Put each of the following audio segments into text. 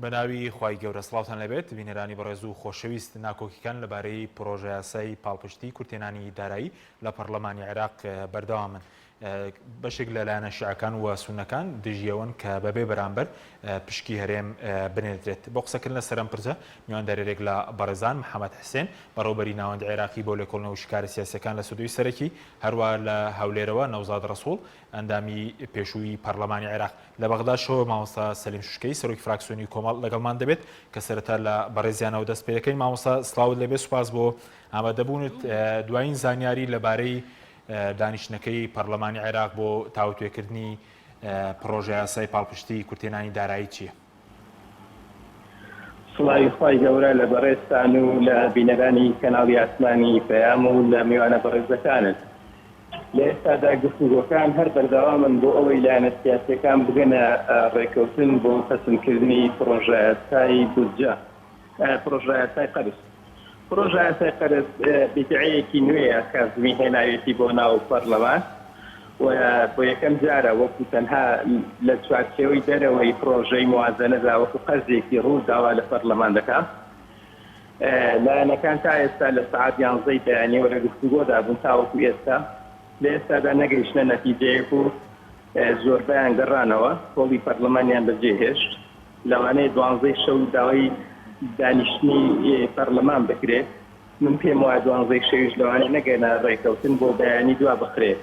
بەناوی خوای گەورە سڵاوتان لەبێت بینەرانی بەڕێز و خۆشەویست ناکۆکیەکان لەبارەی پرۆژە یاسای پاڵپشتی کورتێنانی دارایی لە پەرلەمانی عێراق بەردەوامن. بەشێک لەلایەنە شیعەکان و سونەکان دژیەوەن کە بەبێ بەرامبەر پشکی هەرێم بنێدرێت. بۆ قسەکردن لە سەرەمپرسە میواندارێک لە بەڕێزان محەممەد حسێن بەڕێوەبەری ناوەندی عێراقی بۆ لێکۆڵنەوە شکاری سیاسەکان لە سودوی سەرەکی هەروە لە هەولێرەوە نەوزاد ڕەسوڵ ئەندامی پێشووی پەرلەمانی عێراق لە بەغدا شەوە مامۆستا سەلیم شوشکەی سەرۆکی فراکسیۆنی کۆمەڵ لەگەڵمان دەبێت کە سەرەتا لە بەڕێزیانەوە دەست پێ دەکەین. مامۆستا سڵاوت لەبێ، سوپاس بۆ ئامادەبوونت دوایین زانیاری لەبارەی دانیشتنەکەی پەرلەمانی عێراق بۆ تاوتوێکردنی پرۆژە یاسای پاڵپشتی کورتێنانی دارایی چییە؟ سڵاوی خوای گەورە لە بەڕێزتان و لە بینەرانی کەناڵی ئاسمانی پەیام و لە میوانە بەڕێزەکانت. لە ئێستادا گفتوگۆکان هەر بەردەوامن بۆ ئەوەی لایەنە سیاسیەکان بگەنە ڕێکەوتن بۆ پەسەندکردنی پرۆژە یاسای بودجە، پرۆژە یاسای قەرز. پرۆژە یاسای قەرز بیدعەیەکی نوێیە کە زمین هێناوێتی بۆ ناو پەرلەمان و بۆ یەکەم جارە وەکو تەنها لە چوارچێوەی دەرەوەی پرۆژەی موازنەدا وەکو قەرزێکی ڕوو داوا لە پەرلەمان دەکات. لایەنەکان تا ئێستا لە سەعات 11 بەیانیەوە لە گفتوگۆدا بوون تاوەکو ئێستا. لە ئێستادا نەگەیشتنە نەتیجەیەک و زۆربەیان گەڕانەوە، کۆڵی پەرلەمانیان بەجێهێشت. لەوانەیە 12 شەو داوای دانیشتنی پەرلەمان بکرێت. من پێم وایە 12 شەویش لەوانەیە نەگەنە ڕێکەوتن بۆ بەیانی دوا بخرێت.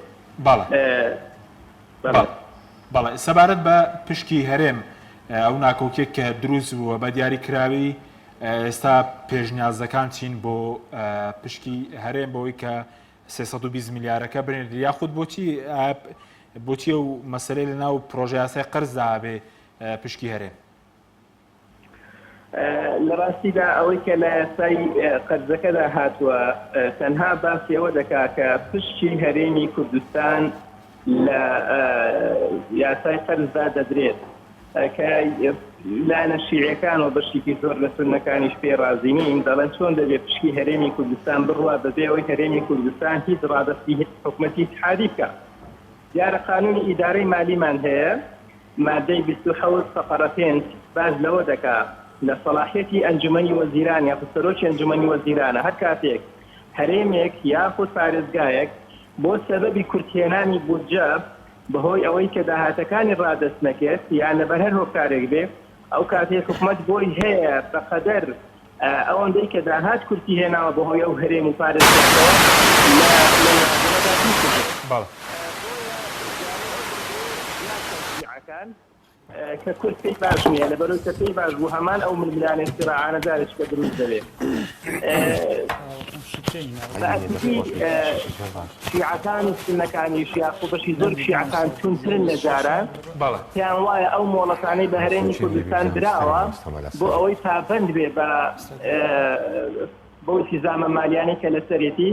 بەڵێ سەبارەت بە پشکی هەرێم ئەو ناکۆکێک کە دروست بووە بە دیاری کراوی، ئێستا پێشنیازەکان چین بۆ پشکی هەرێم بۆی کە 320 میلیارەکە بنێت، یاخود بۆچی ئەو مەسەلەی لە ناو پرۆژە یاسای قەرزدا بێ پشکی هەرێم؟ لە ڕاستیدا ئەوەی کە لە یاسای قەرزەکەدا هاتووە تەنها باسی ئەوە دەکات کە پشتی هەرێمی کوردستان لە یاسای قەرزدا دەدرێت کە لایەنە شیعەکان و بەشێکی زۆر لە سونەکانیش پێ رازی نین، دەڵێن چۆن دەبێت پشکی هەرێمی کوردستان بڕوا بەبێ ئەوەی هەرێمی کوردستان هیچ ڕادەستی حکوومەتی اتحادی بکات. دیارە قانونی ئیدارەی مالیمان هەیە، مادەی 27 فقرە 5 باز لەوە دەکات لە سەلاحیەتی ئەنجومەنی وەزیران یا سەرۆکی ئەنجومەنی وەزیرانە هەر کاتێک هەرێمێک یاخود پارێزگایەک بۆ سەبەبی کورتێنانی بودجە بەهۆی ئەوەی کە داهاتەکانی ڕادەست نەکرێت یان لەبەر هەر هۆکارێک بێ، ئەو کاتێک حکوومەت بۆی هەیە بەقەدەر ئەوەندەی کە داهات کورتی هێناوە بەهۆی ئەو هەرێم و پارێزگاکەوە کە کورد پێی باش نییە لەبەرەوەی کە پێی باش بوو هەمان ئەو ململانە استراعانە دارش کە دروست دەبێت. شیعەکان و سونەکانیش یاخۆ بەشی زۆر شیعەکان چونترن لە جاران پێیان وایە ئەو مۆڵەتانەی بە هەرێمی کوردستان دراوە بۆ ئەوەی پابەند بێ بە التیزامە مالیانەی کە لەسەرێتی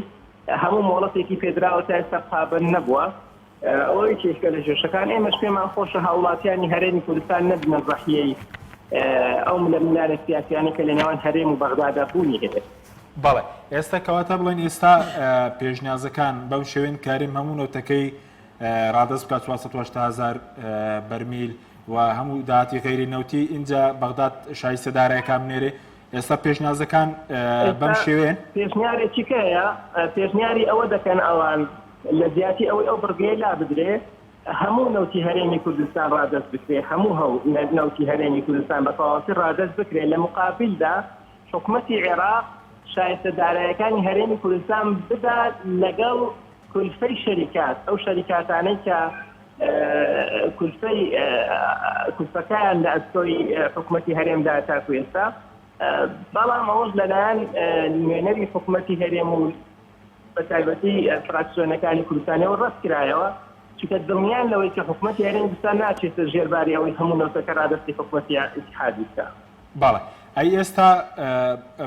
هەموو مۆڵەتێکی پێدراوە تا ئێستا پابەند نەبووە. ئەوەی چێشکە لە ژێشەکان ئێمەش پێمان خۆشە هاوڵاتیانی هەرێمی کوردستان نەبنە ڕەحیەی ئەو ململانە سیاسیانی کە لە نێوان هەرێم و بەغدادا بوونی هەیە. بەڵێ ئێستا کەواتە بڵێن ئێستا پێشنیازەکان بەو شێوێن کاریم هەموو نەوتەکەی ڕادەست بکات 480,000 بەرمیل و هەموو داهاتی غەیری نەوتی اینجا بەغداد شای سەدارەیەکان بنێرێ. ئێستا پێشنیازەکان بەم شێوێن پێشنیارێکی هەیە، پێشنیاری ئەوە دەکەن ئەوان لە زیاتی ئەوەی ئەو بڕگەیە لا بدرێت هەموو نەوتی هەرێمی کوردستان ڕادەست بکرێت، هەموو نەوتی هەرێمی کوردستان بە تەواوەتی ڕادەست بکرێت. لە مقابلدا حکوومەتی عێراق شایستەدارایەکانی هەرێمی کوردستان بدات لەگەڵ کولفەی شەریکات، ئەو شەریکاتانەی کە کولفەکەیان لە ئەستۆی حکوومەتی هەرێمدا تاکو ئێستا، بەڵام ئەوەش لەلایەن نوێنەری حکوومەتی هەرێم و بەتایبەتی فراکسیۆنەکانی کوردستانەوە ڕەت کرایەوە، چونکە دڵنیان لەوەی کە حکوومەتی هەرێمی کوردستان ناچێتە ژێرباری ئەوەی هەموو نەوتەکە ڕادەستی حکوومەتی اتحادی بکات. باڵێ ئەی ئێستا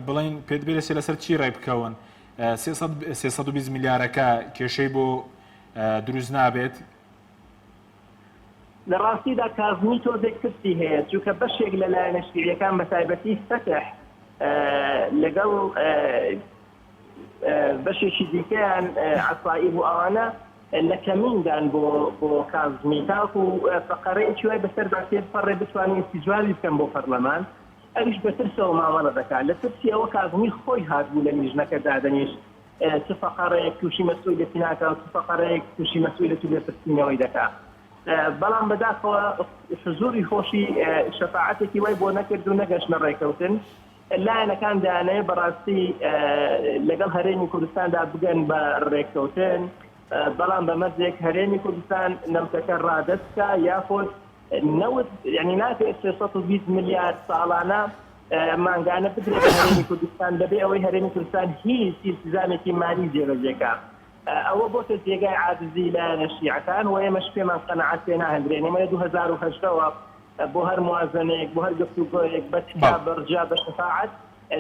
بڵین پێت بێت لەسەر چی ڕێ بکەون 320 میلیارەکە کێشەی بۆ دروست نابێت؟ لە ڕاستیدا کازمی تۆزێک کردی هەیە، چونکە بەشێک لە لایەنە شیعەکان بەتایبەتی فتح لەگەڵ بەشێکی دیکەیان عەسایی بوو ئەوانە لە کەمیندان بۆ کازمی تاکو فەقەرەیەکی وای بەسەر باسێت فەڕێ بتوانین استیجوابی بکەن بۆ پەرلەمان ئەویش بەترسەوە مامەڵە دەکات لە ترسی ئەوە کازمی خۆی هاتبوو لە میژنەکە دادەنیش چ فەقەرەیەک تووشی مەسئولیەتی ناکات چ فەقەرەیەک تووشی مەسئولیەتی لێپرسینەوەی دەکات بەڵام بەداخەوە حزوری خۆشی شەفاعەتێکی وای بۆ نەکرد و نەگەشتە ڕێکەوتن لایەنەکان دایانەیە بەڕاستی لەگەڵ هەرێمی کوردستاندا بگەن بە ڕێککەوتن بەڵام بە مەرجێک هەرێمی کوردستان نەوتەکە ڕادەستکە یاخۆت نەوت یعنی ناتێت 320 میلیارد ساڵانە مانگانە بدرێت بە هەرێمی کوردستان بەبێ ئەوەی هەرێمی کوردستان هیچ سیستەمێکی مالی جێبەجێکە ئەوە بۆتە جێگای عاجزی لایەنە شیعەکان و ئێمەش پێمان قەنەعەت پێ ناهێنرێن ئێمە لە 2008ەوە بۆ هەر موازنەیەک بۆ هەر گفتوگۆیەک بە تکا بەڕجا بە شەفاعەت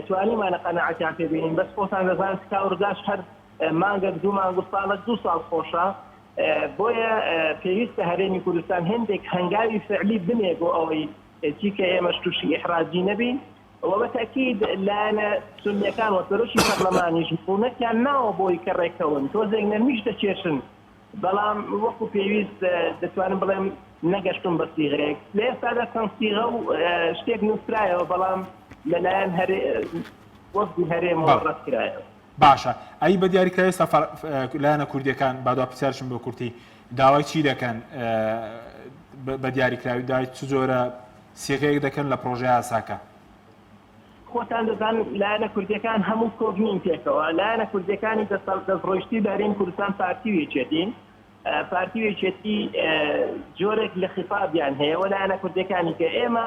توانیمانە قەنەعەتیان پێ بینین بەس خۆتان دەزانن تکا و ڕجاش هەر مانگە 2 مانگ و ساڵە 2 ساڵ خۆشە بۆیە پێویستە هەرێمی کوردستان هێندێک هەنگاوی فعلی بنێ بۆ ئەوەی چیکە ئێمەش تووشی ئیحراجی نەبین وبالتأكيد لأن سنية كان وتروشي برلماني جبونك يعني ناو بوي كريكون توزيق نرميش تشيشن بلام وقو بيويس دتوان بلام نقشتم بصيغريك ليه سادة كان صيغة شتيك نسرايا وبلام للاين هري وفدي هريم ورس كرايا باشە ئەی بە دیاریکراوی سەفەر لایەنە کوردیەکان بادوا پرسیارشم بۆ کورتی داوای چی دەکەن بە دیاریکراوی داوای چ جۆرە سێغەیەک دەکەن لە پرۆژەی یاساکە خۆتان دەزان لایەنە کوردیەکان هەموو کۆبنین پێکەوە لایەنە کوردیەکانی دەستڕۆیشتی دارین کوردستان پارتیوێکێتین پارتیوێکێتی جۆرێک لە خیفابیان هەیە و لایەنە کوردیەکانی کە ئێمە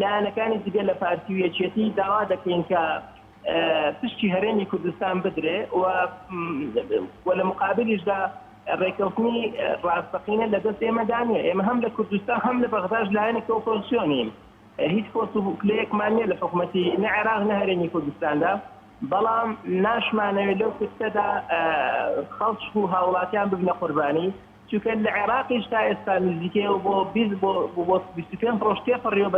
لایەنەکانی دیگە لە پارتیوێکێتی داوا دەکەین کە پشتی هەرێمی کوردستان بدرێ و لە مقابلیشدا ڕێکەوتنی ڕاستەقینە لەدەست ئێمەدانە ئێمە هەم لە کوردستان هەم لە بەغداش لایەنێک ئۆپۆزیسیۆنین هیچ پۆست و کلەیەکمان نییە لە حکوومەتی نە عێراق نە هەرێمی کوردستاندا بەڵام ناشمانەوێت لەو کتەدا خەڵک و هاوڵاتیان ببنە قوربانی چونکە لە عێراقیش تا ئێستا نزیکەیە و بۆ 25 ڕۆژ تێپەڕیەوە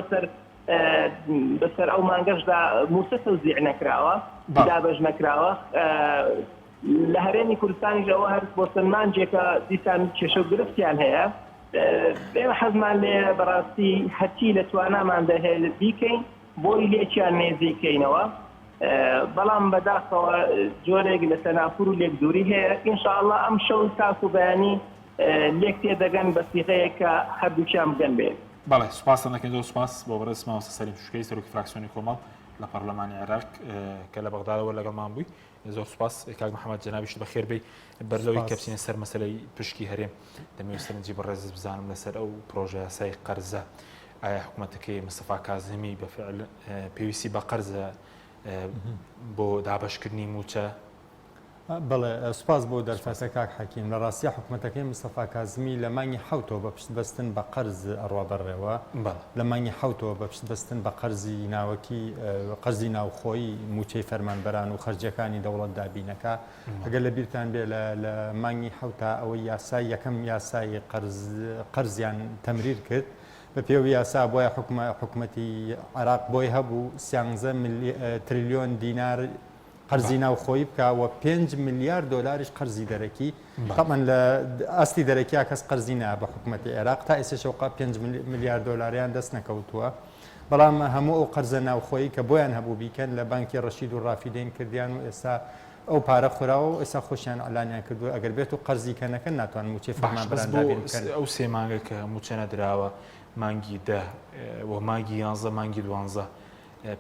بەسەر ئەو مانگەشدا موسە تەوزیع نەکراوە دابەش نەکراوە لە هەرێمی کوردستانیش ئەوە هەر بۆ سلمانجێکە دیسان کێشە و گرفتیان هەیە ئێمە حەزمان لێ بەڕاستی هەرچی لە تواناماندا هەیە بیکەین بۆی لێکیان نێزیکەینەوە بەڵام بەداخەوە جۆرێک لە تەنافور و لێک دووری هەیە ئینشاءالله ئەم شەو تاک و بەیانی لێک تێدەگەن بە سیغەیەک کە هەردووکیان بگەن بێت بەڵێ سوپاسان دەکەین زۆر سوپاس بۆ بەڕێز مامۆستا سەلیم شوشکەی سەرۆکی فراکسیۆنی کۆمەڵ لە پەرلەمانی عێراق کە لە بەغدادەوە لەگەڵمان بووی زۆر سوپاس کاک محەممەد جەنابیشت بەخێر بێی بەرلەوەی کە بچینە سەر مەسەلەی پشکی هەرێم دەمەوێت سەرنجی بەڕێز بزانم لەسەر ئەو پرۆژە یاسای قەرزە ئایا حکوومەتەکەی مستەفا کازمی بەفعل پێویستی بە قەرزە بۆ دابەشکردنی موچە بەڵێ سوپاس بۆ دەرفەتە کاک حەکیم لە ڕاستیە حکوومەتەکەی مستەفا کازمی لە مانگی حوتەوە بە پشتبەستن بە قەرز ئەڕوا بەڕێوە لە مانگی حوتەوە بە پشتبەستن بە قەرزی ناوەکی قەرزی ناوخۆی موچەی فەرمانبەران و خەرجەکانی دەوڵەت دابینەکە ئەگەر لە بیرتان بێ لە مانگی حوتا ئەوەی یاسای یەکەم یاسای قەرزیان تەمریر کرد بە پێوی یاسا بۆیە حکوومەتی عێراق بۆی هەبوو 13 تریلیۆن دینار قەرزی ناوخۆی بکەوە 5 میلیارد دۆلاریش قەرزی دەرەکی تەمان لە ئەستی دەرەکییا کەس قەرزی نا بە حکوومەتی عێراق تا ئێستا شەوقا 5 میلیارد دۆلاریان دەست نەکەوتووە بەڵام هەموو ئەو قەرزە ناوخۆی کە بۆیان هەبوو بیکەن لە بانکی ڕەشید و ڕافیدین کردیان و ئێستا ئەو پارە خوراوە و ئێستا خۆشیان ئەلانیان کردو ئەگەر بێت و قەرزی کەنەکە ناتوان موچەی فەرمانبەران دابین بکەن ئەو سێ مانگە کە موچە نەدراوە مانگی 10 و مانگی 11 مانگی 12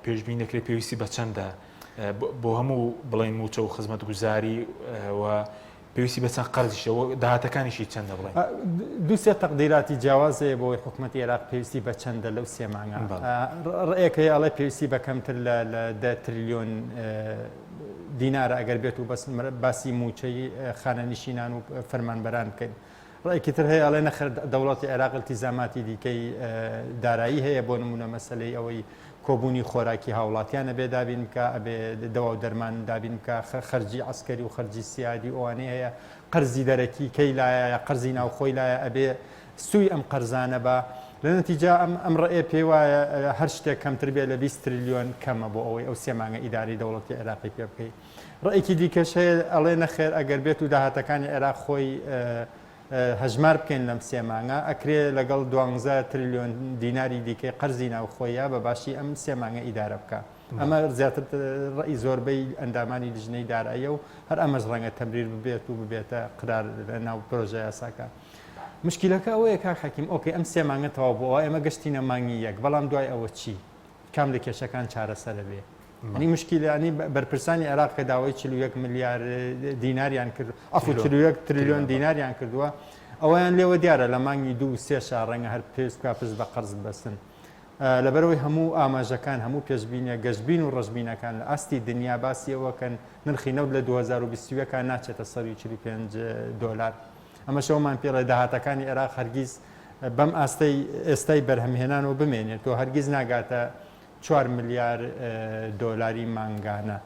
پێشبین دەکرێت پێویستی بە چەندە بۆ هەموو بڵین موچە و خزمەت گوزاری و پێویستی بەچەند قەرزیشەوە داهاتەکانیشی چەندە بڵێن دووسێ تەقدیراتی جیاوازەیە بۆی حکوومەتی عێراق پێویستی بە چەندە لەو سێ مانگە ڕێیەکەی ئەڵێ پێویستی بە کەمتر لە 10 تریلیۆن دینارە ئەگەر بێت و باسی موچەی خانەنشینان و فەرمانبەران بکەین ڕێیەکی تر هەیە ئەڵێ نەخێر دەوڵەتی عێراق التیزاماتی دیکەی دارایی هەیە بۆ نمونە مەسەلەی ئەوەی کۆبوونی خۆراکی هاوڵاتیانە بێ دابین بکە ئەبێ دەوا و دەرمان دابین بکە خەرجی عسکەری و خەرجی سیادی ئەوانەیە هەیە قەرزی دەرەکی کەی لایە قەرزی ناوخۆی لایە ئەبێ سووی ئەم قەرزانە بە لە نەتیجا ئەم ڕێ پێی وایە هەر شتێک کەمتر بێ لە 20 تریلیۆن کەمە بۆ ئەوەی ئەو سێ مانگە ئیداری دەوڵەتی عێراقی پێ بکەیت ڕێیەکی دیکەش هەیە ئەڵێ نەخێر ئەگەر بێت و داهاتەکانی عێراق خۆی هەژمار بکەین لەم سێ مانگە ئەکرێ لەگەڵ 12 تریلیۆن دیناری دیکەی قەرزی ناوخۆیە بە باشی ئەم سێ مانگە ئیدارە بکە. ئەمە زیاتر ڕئی زۆربەی ئەندامانی لیژنەی داراییە و هەر ئەمەش ڕەنگە تەمریر ببێت و ببێتە قرار ناو پرۆژە یاساکە. مشکلەکە ئەوەیە کاک حەکیم ئۆکەی ئەم سێ مانگە تەواو بووە ئێمە گەشتینە مانگی یەک بەڵام دوای ئەوە چی؟ کام لە کێشەکان چارەسەرە بێ. ئەنی مشکلانی بەرپرسانی عێراق کە داوای 41 ملیار دیناریان کرد 41 تریلیۆن دیناریان کردووە ئەویان لێوە دیارە لە مانگی 2-3 ڕەنگە هەر پێست پێست بە قەرز بەستن. لەبەرەوەی هەموو ئاماژەکان هەموو پێشبینە گەشتبین و ڕژبینەکان لە ئاستی دنیا باسیەوەکەن نرخی نەوت لە 2020 ناچێتە $145. ئەمە شەومان پێڵێ داهاتەکانی عێراق هەرگیز بەم ئێستای بەرهەمهێنانەوە بمێنێت و هەرگیز ناگاتە 4 ملیار دۆلاری مانگانە.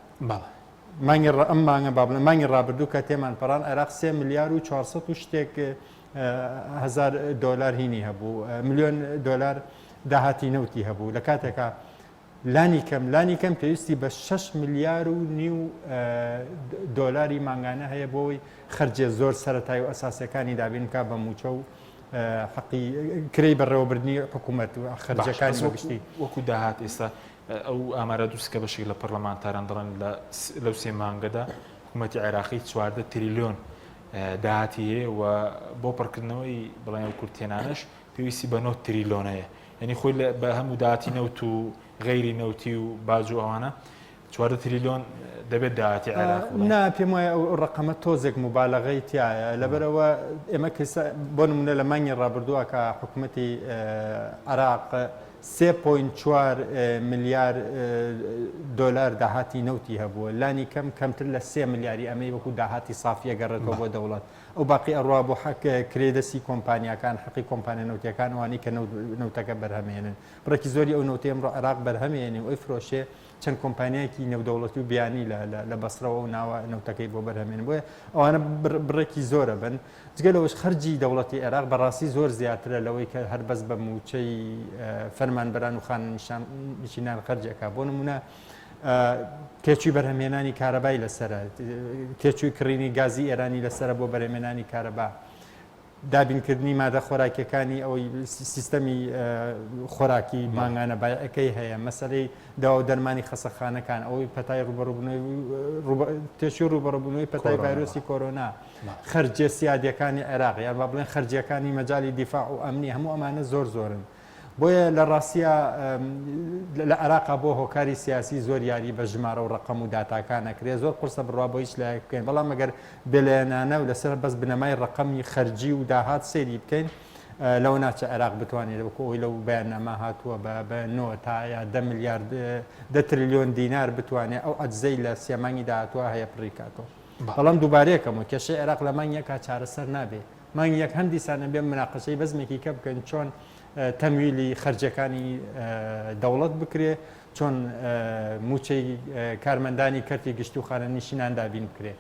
ئەم مانگە بابڵێ مانگی ڕابردوو کە تێمان پەڕان عێراق 3 ملیار و 400 و شتێک هزار دۆلار هینی هەبوو $1,000,000 داهاتی نەوتی هەبوو لە کاتێکە لانی کەم پێویستی بە 6 ملیار و نیو دۆلاری مانگانە هەیە بۆی خەرجێ زۆر سەرەتای و ئەساسەکانی دابین کا بە موچە و حەقی کرەی بەڕێوەبردننی حکوومەت و خەرجەکانی بەگشتی وەکو داهات ئێستا ئەو ئامارە دووسکە بەشی لە پەرلەمانتاران دەڵێن لەو سێ مانگەدا حکوومەتی عێراقی 4 تریلیۆن داهاتی هەیە و بۆ پڕکردنەوەی بڵێن کورتێنانش پێویستی بە 9 تریلیۆنەیە. یعنی خۆی بە هەموو داهاتی نەوت و غەیری نەوتی و باج و ئەوانە 4 تریلیۆن دەبێت داهاتی عێراق. نا پێم وایە ئەو ڕقەمە تۆزێک مبالغەی تایە لەبەرەوە ئێمە بۆ نمونە لە مانگی ڕابردووە کە حکوومەتی عێراق 3.4 ملیار دۆلار داهاتی نەوتی هەبووە لانی کەمتر لە 3 ملیاری ئەمەی وەکو داهاتی سافیە گەڕێتەوە بۆ دەوڵەت ئەو باقی ئەڕوا بۆ حەک کرێدەسی کۆمپانیەکان حەقی کۆمپانیا نەوتیەکان وانی کە نەوتەکە بەرهەمێنن بڕێکی زۆری ئەو نەوتی ئەمڕۆ عێراق بەرهەمێنی و ئەی فرۆشێ چەند کۆمپانیایەکی نێودەوڵەتی و بیانی لە بەسرەوە و ناوە نەوتەکەی بۆ بەرهەمێن بۆیە ئەوانە بڕێکی زۆرە بن جگەلەوەش خەرجی دەوڵەتی عێراق بەڕاستی زۆر زیاترە لەوەی کە هەر بەس بە موچەی فەرمانبەران و خاننشینان خەرجەکە بۆ نمونە کێچوی بەرهەمێنانی کارەبای لەسرە کێچوی کڕینی گازی ئێرانی لەسرە بۆ بەرهەمێنانی کارەبا دابینکردنی مادە خۆراکیەکانی ئەوەی سیستەمی خۆراکی مانگانە بایەکەی هەیە مەسەلەی داوا دەرمانی خەسەخانەکان ئەوەی پەتای تێشی ڕوبەڕووبوونەوەی پەتای ڤایرۆسی کۆرۆنا خەرجێ سیادیەکانی عێراق یان با بڵێن خەرجیەکانی مەجای دیفاع و ئەمنی هەموو ئەمانە زۆرن بۆیە لە ڕاستیە لە عێراقا بۆ هۆکاری سیاسی زۆر یاری بە ژمارە و ڕقەم و داتاکانەکرێ زۆر قورسە بڕوا بۆ هیچ لایەک بکەین بەڵام ئەگەر بێلێنانە و لەسەر بەس بنەمای ڕقەمی خەرجی و داهات سێری بکەین لەو ناچە عێراق بتوانێت وەکو ئەوی لەو بەیاننامە هاتووە بە 9 تا یا 10 ملیارد 10 تریلیۆن دینار بتوانێت ئەو ئەجزەی لە سێمانگی داهاتوە هەیە پڕیکاتەوە بەڵام دووبارەیەکەم و کێشەی عێراق لە مانگ یەکا چارەسەر نابێ مانگ یەک هەندی سانە بێ مناقەشەی بەزمێکی کە بکەن چۆن تەمویلی خەرجەکانی دەوڵەت بکرێ چۆن موچەی کارمەندانی کەرتی گشت و خانەنشینان دابین بکرێ.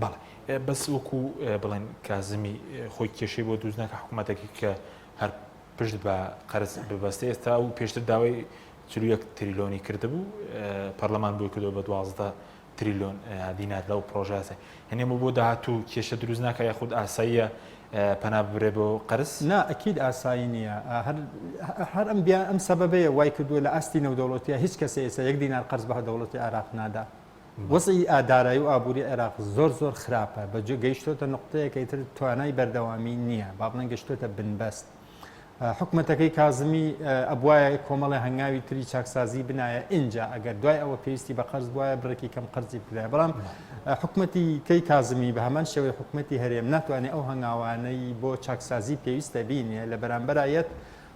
بەڵێ بەس وەکو بڵێن کازمی خۆی کێشەی بۆ دووزنەکە حکوومەتێکی کە هەر پشت بە قەرز ببەستێ ئێستا و پێشتر داوای 41 تریلیۆنی کردبوو پەرلەمان بۆی کردەوە بە 12 تریلیۆن دینار لەو پرۆژاسە هەنێ بۆ داهاتوو کێشە دروست ناکە یاخود ئاساییە پەنا ببرێ بۆ قەرز؟ نا ئەکید ئاسایی نییە هەر ئەم سەبەبەیە وای کردووە لە ئاستی نەودەوڵەتیە هیچ کەسە ئێستا 1 دینار قەرز بە دەوڵەتی عێراق نادا وەزعی ئادارایی و ئابووری عێراق زۆر خراپە بەجێ گەیشتۆتە نقطەیەکە ئیتر توانای بەردەوامی نییە با بڵێن گەشتۆتە بنبەست حکوومەتەکەی کازمی ئەبوایە کۆمەڵی هەنگاوی تری چاکسازی بنایە اینجا ئەگەر دوای ئەوە پێویستی بە قەرز وایە بڕێکی کەم قەرزی بدایە بەڵام حکوومەتی کەی کازمی بە هەمان شێوەی حکوومەتی هەرێم ناتوانێت ئەو هەنگاوانەی بۆ چاکسازی پێویستە بینێ لە بەرامبەرایەت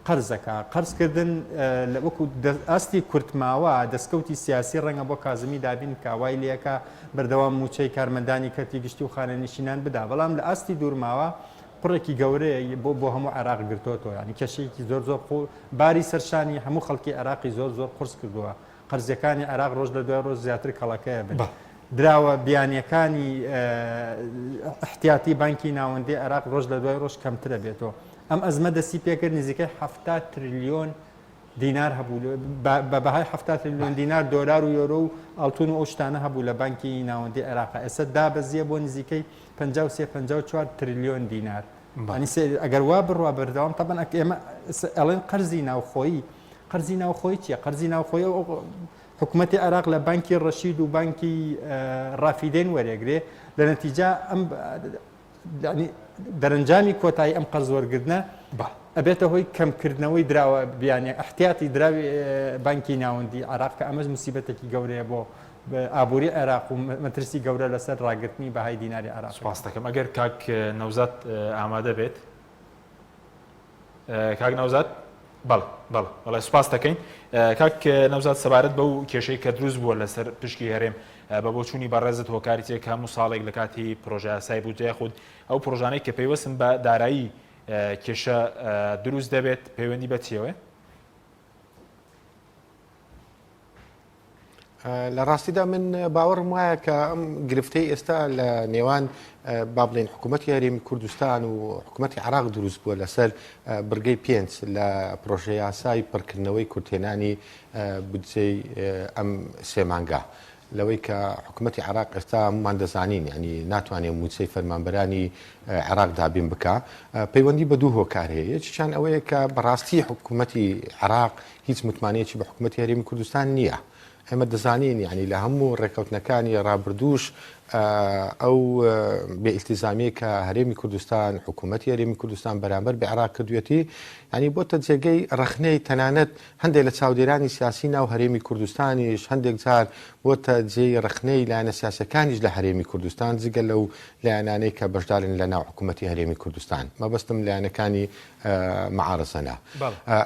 قەرزەکە قەرزکردن لە وەکو ئاستی کورتماوە دەستکەوتی سیاسی ڕەنگە بۆ کازمی دابین کە وای لەکە بەردەوام موچەی کارمەندانی کەرتی گشتی و خانەنشینان بدا بەڵام لە ئاستی دوورماوە قڕێکی گەورەیە بۆ هەموو عێراق گرتوتەوە ینی کێشەیەکی زۆر باری سەرشانی هەموو خەڵکی عێراقی زۆر قرس کردووە قەرزەکانی عێراق ڕۆژ لە دوای ڕۆژ زیاتر کەڵەکەیە بن دراوە بیانیەکانی احتیاتی بانکی ناوەندی عێراق ڕۆژ لە دوای ڕۆژ کەمترە بێتەوە ئەم ئەزمە دەستی پێکرد نزیکەی 70 تریلیۆن دینار هەبوو بە بەهای 70 تریلیۆن دینار دۆلار و یۆرۆ و ئەڵتون و ئەو شتانە هەبوو لە بانکی ناوەندی عێراق ئێستا دابەزیە بۆ نزیکەی 53-54 تریلیۆن دینار ینی ئەگەر وا بڕوا بەردەوام طبعا ئێمە ئەڵێن قەرزی ناوخۆی چییە؟ قەرزی ناوخۆی حکوومەتی عێراق لە بانکی ڕەشید و بانکی ڕافیدێن وەرێگرێ لە نەتیجا ئەم دەرەنجامی کۆتایی ئەم قەرز وەرگرتنە ئەبێتە هۆی کەمکردنەوەی دراوە بیانێ احتیاتی دراوی بانکی ناوەندی عێراق کە ئەمەش موسیبەتێکی گەورەیە بۆ ئابووری عێراق و مەترسی گەورە لەسەر ڕاگررتنی بەهای دیناری عێراق. سوپاس دەکەم. ئەگەر کاک نەوزات ئامادە بێت کاک نەوزات بەڵێ سوپاس دەکەین. کاک نەوزات سەبارەت بەو کێشەی کە دروست بووە لەسەر پشکی هەرێم بە بۆچوونی بەڕێزت هۆکاری تێک هەموو ساڵێک لە کاتی پرۆژە یاسای بودجەیە خود ئەو پرۆژانەی کە پێیوەستن بە دارایی کێشە دروست دەبێت پەیوەندی بە چیەوە؟ لە ڕاستیدا من باوەڕم وایە کە ئەم گرفتەی ئێستا لە نێوان با بڵێن حکوومەتی هەرێمی کوردستان و حکوومەتی عێراق دروست بووە لەسەر بڕگەی 5 لە پرۆژە یاسای پڕکردنەوەی کورتێنانی بودجەی ئەم سێمانگا لەوەی کە حکوومەتی عێراق ئێستا هەمومان دەزانین ینی ناتوانێت موچەی فەرمانبەرانی عێراق دابین بکە پەیوەندی بە دوو هۆکار هەیە یەکیان ئەوەیە کە بەڕاستی حکوومەتی عێراق هیچ متمانەیەکی بە حکوومەتی هەرێمی کوردستان نییە. ئێمە دەزانین ینی لە هەموو ڕێکەوتنەکانی ڕابردووش ئەو بێئیلتیزامی کە هەرێمی کوردستان حکوومەتی هەرێمی کوردستان بەرامبەر بە عێراق کردوێتی ینی بۆتە جێگەی ڕەخنەی تەنانەت هەندێک لە چاودێرانی سیاسی ناو هەرێمی کوردستانیش هەندێک جار بۆتە جێی ڕەخنەی لایەنە سیاسەکانیش لە هەرێمی کوردستان جگە لەو لایەنانەی کە بەشدارن لە ناو حکوومەتی هەرێمی کوردستان مەبەستم لایەنەکانی معارەزەنە.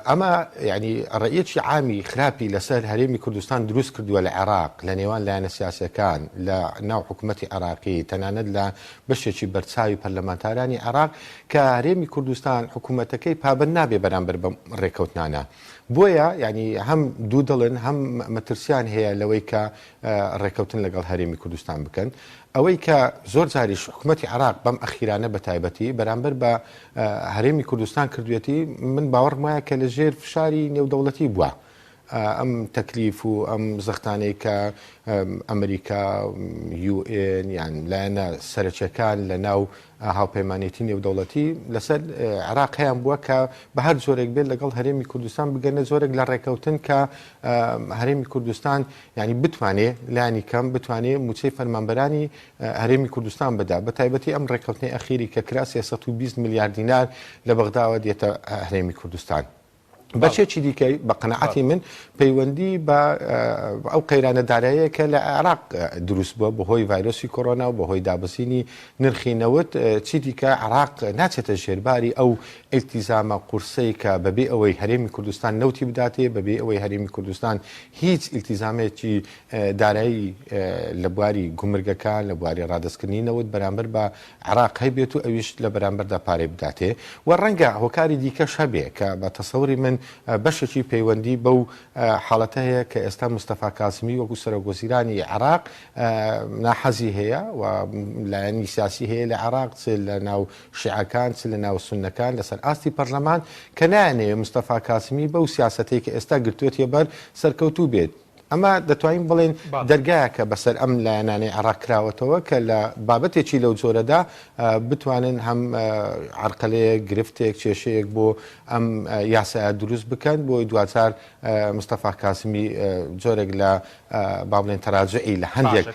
ئەمە ینی ڕێیەکی عامی خراپی لەسەر هەرێمی کوردستان دروست کردووە لە عێراق لە نێوان لایەنە سیاسەکان لە ناو حکوومەتی عێراقی تەنانەت لە بەشێکی بەرچاوی پەرلەمانتارانی عێراق کە هەرێمی کوردستان حکوومەتەکەی پابند نابێ بەرامبەر بە ڕێکەوتنانە. بۆیە ینی هەم دوو دڵن هەم مەترسیان هەیە لەوەی کە ڕێکەوتن لەگەڵ هەرێمی کوردستان بکەن ئەوەی کە زۆر جاریش حکوومەتی عێراق بەم ئەخیرانە بە تایبەتی بەرامبەر بە هەرێمی کوردستان کردوێتی من باوەڕم وایە کە لە ژێر فشاری نێودەوڵەتی بووە ئەم تەکلیف و ئەم زەختانەی کە ئەمریکا UN یان لایەنە سەرچەکان لە ناو هاوپەیمانێتی نێودەوڵەتی لەسەر عێراق هەیان بووە کە بە هەر زۆرێک بێت لەگەڵ هەرێمی کوردستان بگەنە زۆرێک لە ڕێکەوتن کە هەرێمی کوردستان ینی بتوانێت لایانی کەم بتوانێت موچەی فەرمانبەرانی هەرێمی کوردستان بدا بە تایبەتی ئەم ڕێکەوتنی ئەخیری کە کرا 320 میلیارد دینار لە بەغداوە دێتە هەرێمی کوردستان. بەشێکی دیکەی بە قەنەعەتی من پەیوەندی بە ئەو قەیرانە داراییە کە لە عێراق دروست بووە بەهۆی ڤایرۆسی کۆڕۆنا و بەهۆی دابەزینی نرخی نەوت چی دیکە عێراق ناچێتە ژێرباری ئەو ئیلتیزامە قورسەی کە بەبێ ئەوەی هەرێمی کوردستان نەوتی بداتێ بەبێ ئەوەی هەرێمی کوردستان هیچ ئیلتیزامێکی دارایی لە بواری گومرگەکان لە بواری ڕادستکردنی نەوت بەرامبەر بە عێراق هەیبێت و ئەویش لە بەرامبەردا پارەی بداتێ و ڕەنگە هۆکاری دیکەش هەبێ کە بە تەسەوری من بەشێکی پەیوەندی بەو حاڵەتە هەیە کە ئێستا مستەفا کاسمی وەکو سەرۆکوەزیرانی عێراق ناحەزی هەیە و لایەنی سیاسی هەیە لە عێراق چ لە ناو شیعەکان چ لە ناو سوننەکان لەسەر ئاستی پەرلەمان کە نایانەوێت مستەفا کاسمی بەو سیاسەتەی کە ئێستا گرتوێتە بەر سەرکەوتوو بێت. ئەمە دەتوانین بڵێن دەرگایەکە بەسەر ئەم لایەنانەی عێراق کراوەتەوە کە لە بابەتێکی لەو جۆرەدا بتوانن هەم عەرقەلەیەک گرفتێک کێشەیەک بۆ ئەم یاسایە دروست بکەن بۆی دواتر مستەفا کاسمی جۆرێک لە با بڵێن تەراجعی لە هەندێک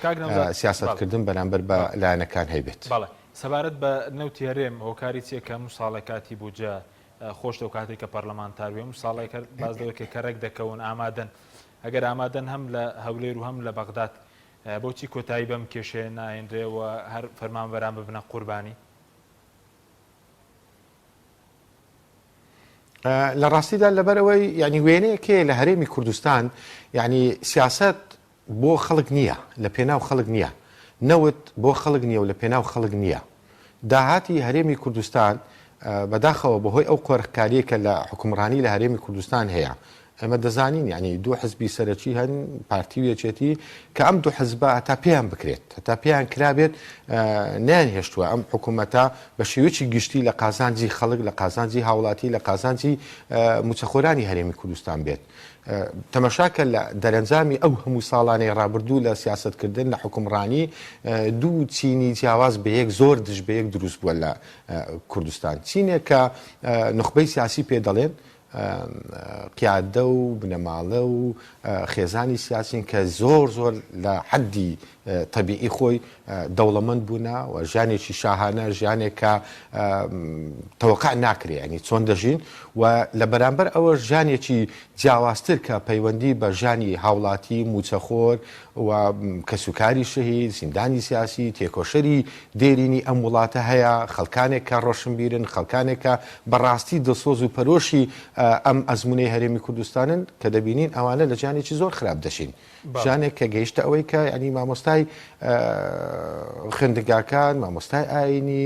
سیاسەتکردن بەرامبەر بە لایەنەکان هەیبێت. سەبارەت بە نەوتی هەرێم هۆکاری چیەکە هەموو ساڵە کاتی بودجە خۆش دەو کاتێک کە پەرلەمانتار بێ هەموو ساڵێک باز دەوێت کە ڕێک دەکەون ئامادەن ئەگەر ئامادەن هەم لە هەولێر و هەم لە بەغداد بۆچی کۆتایی بەم کێشەیە ناهێنرێەوە هەر فەرمانبەران ببنە قوربانی؟ لە ڕاستیدا لەبەرەوەی ینی وێنەیەکێ لە هەرێمی کوردستان ینی سیاست بۆ خەڵک نییە لە پێناو خەڵک نییە نەوت بۆ خەڵک نییە و لە پێناو خەڵک نییە داهاتی هەرێمی کوردستان بەداخەوە بەهۆی ئەو قۆرغکاریە کە لە حکومڕانی لە هەرێمی کوردستان هەیە ئەمە دەزانین یعنی دوو حزبی سەرەکی هەن پارتی و یەکێتی کە ئەم دوو حزبە هەتا پێیان بکرێت هەتا پێیان کرابێت نیان هێشتووە ئەم حکوومەتە بە شێوەیەکی گشتی لە قازانجی خەڵک لە قازانجی هاوڵاتی لە قازانجی موچەخۆرانی هەرێمی کوردستان بێت تەمەشاکە لە دەرەنجامی ئەو هەموو ساڵانەی ڕابردوو لە سیاستکردن لە حکومڕانی دوو چینی جیاواز بە یەک زۆر دژ بە یەک دروست بووە لە کوردستان چینێک کە نخبەی سیاسی پێ دەڵێن قیادە و بنەماڵە و خێزانی سیاسین کە زۆر زۆر لە حەدی طبیعی خۆی دەوڵەمەند بوونا و ژیانێکی شاهانە ژیانێک کە تەوەقع ناکرێ ینی چۆن دەژین و لە بەرامبەر ئەوە ژیانێکی جیاوازتر کە پەیوەندی بە ژیانی هاوڵاتی موچەخۆر و کەسوکاری شەهید زیندانی سیاسی تێکۆشەری دێرینی ئەم وڵاتە هەیە خەڵکانێک کە ڕۆشنبیرن خەڵکانێک کە بەڕاستی دڵسۆز و پەرۆشی ئەم ئەزمونەی هەرێمی کوردستانن کە دەبینین ئەوانە لە ژیانێکی زۆر خراپ دەشین ژانێک کە گەیشتە ئەوەی کە ینی مامۆستای خوێندنگاکان مامۆستای ئاینی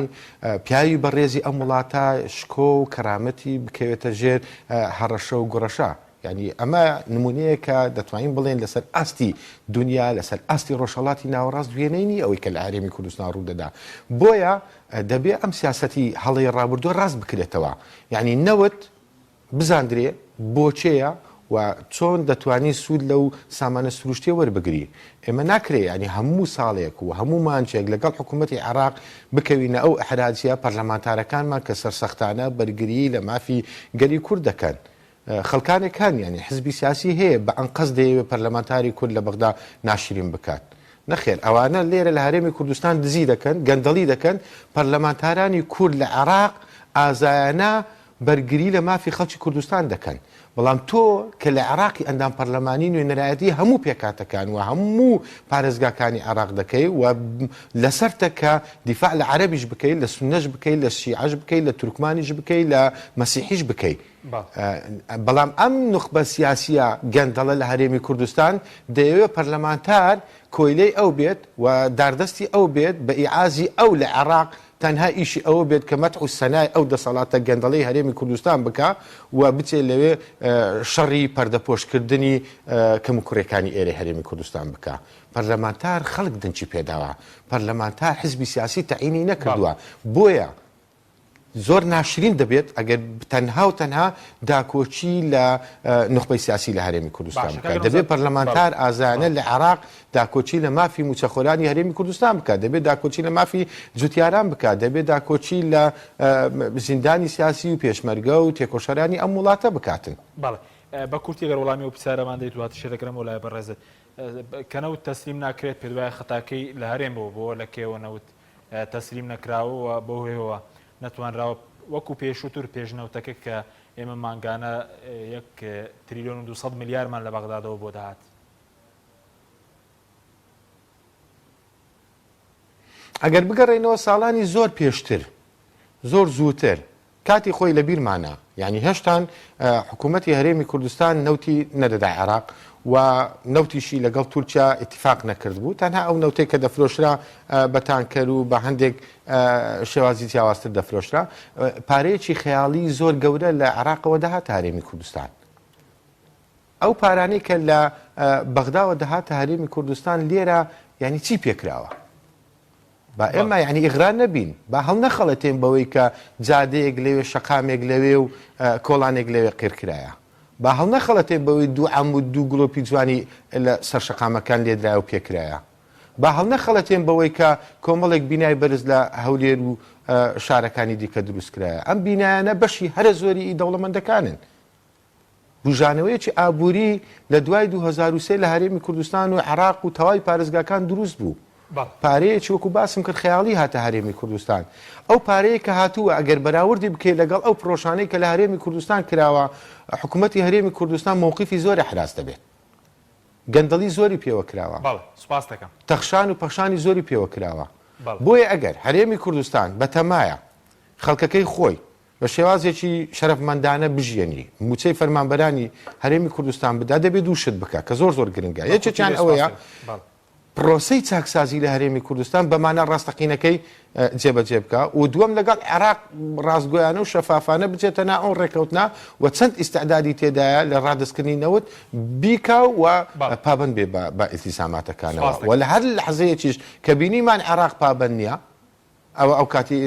پیاوی بەڕێزی ئەم وڵاتە شکۆ و کەرامەتی بکەوێتە ژێر هەڕەشە و گوڕەشە ینی ئەمە نمونەیە کە دەتوانین بڵێن لەسەر ئاستی دنیا لەسەر ئاستی ڕۆژهەڵاتی ناوەڕاست دوێنەی ئەوەی کە لە هەرێمی کوردستان ڕوودەدا بۆیە دەبێ ئەم سیاسەتی هەڵەی ڕابردووە ڕاست بکرێتەوە یعنی نەوت بزاندرێ بۆچەیە و چۆن دەتوانین سوود لەو سامانە سروشتیە وەربگری ئێمە ناکرێ ینی هەموو ساڵێک و هەموو مانچێک لەگەڵ حکوومەتی عێراق بکەوینە ئەو ئەحراجیە پەرلەمانتارەکانمان کە سەرسەختانە بەرگری لە مافی گەلی کورد دەکەن خەڵکانێکان ینی حزبی سیاسی هەیە بە ئەنقەس دەیەوێت پەرلەمانتاری کورد لە بەغدا ناشرین بکات نەخێر ئەوانە لێرە لە هەرێمی کوردستان دزی دەکەن گەندەڵی دەکەن پەرلەمانتارانی کورد لە عێراق ئازایانە بەرگری لە مافی خەڵکی کوردستان دەکەن بەڵام تۆ کە لە عێراقی ئەندام پەرلەمانی نوێنەرایەتی هەموو پێکاتەکان و هەموو پارێزگاکانی عێراق دەکەی و لەسەرتە کە دیفاع لە عەرەبیش بکەیت لە سونەش بکەیت لە شیعەش بکەیت لە تورکمانیش بکەیت لە مەسیحیش بکەیت بەڵام ئەم نخبە سیاسیە گەندەڵە لە هەرێمی کوردستان دەیەوێت پەرلەمانتار کۆیلەی ئەو بێت و داردەستی ئەو بێت بە ئیعازی ئەو لە عێراق تەنها ئیشی ئەوە بێت کە مەدح و سەنای ئەو دەسەڵاتە گەندەڵەی هەرێمی کوردستان بکە و بچێت لەوێ شەڕی پەردەپۆشکردنی کەم و کوڕەکانی ئێرە هەرێمی کوردستان بکە پەرلەمانتار خەڵک دەنجی پێداوە پەرلەمانتار حزبی سیاسی تەعینی نەکردووە بۆیە زۆر ناشرین دەبێت ئەگەر تەنها و تەنها داکۆچی لە نخبەی سیاسی لە هەرێمی کوردستان بکات دەبێت پەرلەمانتار ئازانە لە عێراق داکۆچی لە مافی موچەخۆرانی هەرێمی کوردستان بکات دەبێت داکۆچی لە مافی جوتیاران بکات دەبێت داکۆچی لە زیندانی سیاسی و پێشمەرگە و تێکۆشەرانی ئەم وڵاتە بکاتن بەڵێ بە کورتی گەر وەڵامی و پرسیارەمان دەیت دوات شێدەکەم وڵای بەڕێزت کەنەوت تەسلیم ناکرێت پێ دوای خەتاکەی لە هەرێمەوە بۆ لە کێوە نەوت تەسلیم نەکراوە بۆ هێوە نەتوانراوە وەکو پێشووتر پێشنەوتەکە کە ئێمە مانگانە 1 تریلیۆن و 200 میلیارمان لە بەغدادەوە بۆ داهات ئەگەر بگەڕێنەوە ساڵانی زۆر پێشتر زۆر زووتر کاتی خۆی لە بیرمانە یعنی هێشتان حکوومەتی هەرێمی کوردستان نەوتی نەدەدا عێراق و نەوتیشی لەگەڵ تورکیا اتفاق نەکرد بوو تەنها ئەو نەوتێک کە دەفرۆشرا بە تانکەر و بە هەندێک شێوازی جیاوازتر دەفرۆشرا پارەیەکی خەیاڵی زۆر گەورە لە عێراقەوە دەهاتە هەرێمی کوردستان ئەو پارانەی کە لە بەغداوە دەهاتە هەرێمی کوردستان لێرە یعنی چی پێکراوە با ئێمە یعنی ئیغرا نەبین با هەڵ نەخەڵەتێن بەوەی کە جادەیەک لەوێ شەقامێک لەوێ و کۆڵانێک لەوێ قیرکرایە با هەڵ نەخەڵەتێن بەوەی دوو عەمود دوو گڵۆپی جوانی لە سەر شەقامەکان لێدرا و پێکرایە با هەڵ نەخەڵەتێن بەوەی کە کۆمەڵێک بینای بەرز لە هەولێر و شارەکانی دیکە دروستکرایە ئەم بینایانە بەشی هەرە زۆری دەوڵەمەندەکانن بژانەوەیەکی ئابووری لە دوای 2023 لە هەرێمی کوردستان و عێراق و تەواوی پارێزگاکان دروست بوو پارەیەکی وەکو باسم کرد خەیاڵی هاتە هەرێمی کوردستان ئەو پارەیە کە هاتووە ئەگەر بەراوردی بکەیت لەگەڵ ئەو پرۆشانەی کە لە هەرێمی کوردستان کراوە حکوومەتی هەرێمی کوردستان مووقیفی زۆری حراس دەبێت گەندەڵی زۆری پێوە کراوە سوپاس دەکەم تەخشان و پەخشانی زۆری پێوە کراوە بۆیە ئەگەر هەرێمی کوردستان بەتەمایە خەڵکەکەی خۆی بە شێوازێکی شەرەفمەندانە بژێنی موچەی فەرمانبەرانی هەرێمی کوردستان بدا دەبێت دووشت بکە کە زۆر زۆر گرنگە یەکێکیان ئەوەیە پرۆسەی چاکسازی لە هەرێمی کوردستان بەمانە ڕاستەقینەکەی جێبەجێ بکە و دووەم لەگەڵ عێراق ڕاستگۆیانە و شەفافانە بچێتە نا ئەو ڕێکەوتنا و چەند ئیستعدادی تێدایە لە ڕادستکردنی نەوت بیکە و پابند بێ بە ئیلتیساماتەکانەوە و لە هەر لەحظەیەکیش کە بینیمان عێراق پابند نییە ئەو کاتی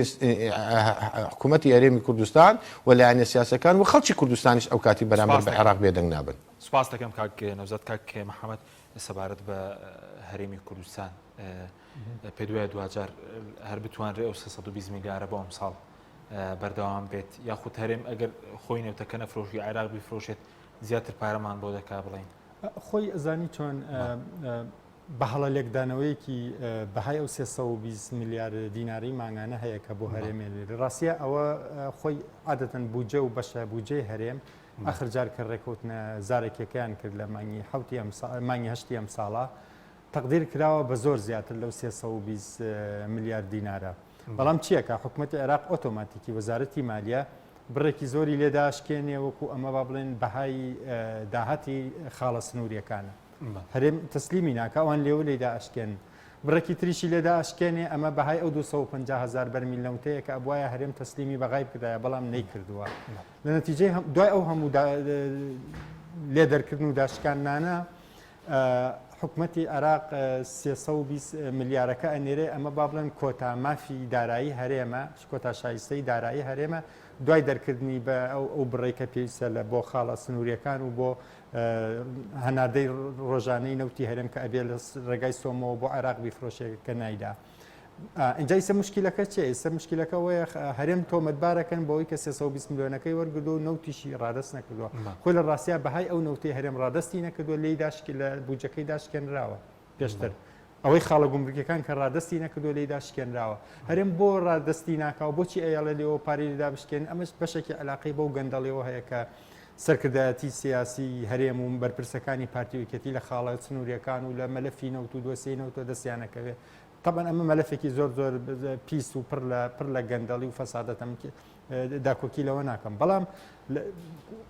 حکوومەتی هەرێمی کوردستان و لایەنە سیاسەکان و خەڵکی کوردستانیش ئەو کاتی بەرامبەر بە عێراق بێدەنگ نابن. سوپاس دەکەم کاک نەوزەت کاک محەممەد سەبارەت بە هەرێمی کوردستان پێ دوایە دوجار هەر بتوانرێ ئەو 320 میلیارە بۆ ئەم ساڵ بەردەوام بێت یاخود هەرێم ئەگەر خۆی نێوتەکە نەفرۆشی عێراق بیفرۆشێت زیاتر پارەمان بۆ دەکا بڵین خۆی ئەزانی چۆن بە هەڵە لێکدانەوەیەکی بەهای ئەو 320 میلیارد دیناری ماگانە هەیە کە بۆ هەرێمێ ڕاستیە ئەوە خۆی عادەتەن بوجە و بەشە بوجەی هەرێم ئاخرجار کە ڕێکوتنە زارێکەکەیان کرد لە مانگی هەشتی ئەم ساڵە تەقدیر کراوە بە زۆر زیاتر لەو 320 میلیارد دینارە. بەڵام چیەکە حکوومەتی عێراق ئۆتۆماتیکی وەزارەتی مالیە بڕێکی زۆری لێداشکێنێ وەکو ئەمە با بڵێن بەهای داهاتی خاڵە سنووریەکانە هەرێم تەسلیمی ناکە ئەوان لێو لێدا ئەشکێن بڕێکی تریشی لێدا ئەشکێنێ ئەمە بەهای ئەو 250,000 بەرمیل نەوتەیە کە ئەبوایە هەرێم تەسلیمی بەغای کردایە بەڵام نەیکردووە لە نەتیجەی دوای ئەو هەموو لێدەرکردن و داشکاندانە حکوومەتی عێراق 320 میلیارەکە ئەنێرێ ئەمە با بڵێن کۆتا مافی دارایی هەرێمە کۆتا شایستەی دارایی هەرێمە دوای دەرکردنی بە ئەو بڕێکە پێویستە لە بۆ خاڵە سنووریەکان و بۆ هەناردەی ڕۆژانەی نەوتی هەرێم کە ئەبێ لە ڕێگای سۆمەوە بۆ عێراق بیفرۆشێکە نایدا. اینجا ئیسە مشکلەکە چێ؟ ئێستا مشکلەکە وەیە هەرێم تۆمەتبارەکەن بۆەوەی کە 320 میلیۆنەکەی وەرگردو و نەوتیشی ڕادست نەکردووە. خۆی لە ڕاستیا بەهای ئەو نەوتەی هەرێم ڕادستی نەکردووە لی داشکی لە بوجەکەی داشکێنراوە پێشتر. ئەوەی خاڵە گومرگەکان کە ڕادستی نەکردووە لی داشکێنراوە. هەرێم بۆ ڕادستی ناکاو بۆچی ئەیڵە لێەوە پارەی لێدا بشکێن ئەمەش بەشێکی علاقەی بەو گەندەڵیەوە هەیە کە سەرکردایەتی سیاسی هەرێم و بەرپرسەکانی پارتیویکەتی لە خاڵە سنووریەکان و لە مەلەفی نەوت و دۆسیەی نەوتۆ دەستیانەکەوێت. طبعا ئەمە مەلەفێکی زۆر پیس و پڕ لە گەندەڵی و فەسادەتەم داکۆکی لەوە ناکەم. بەڵام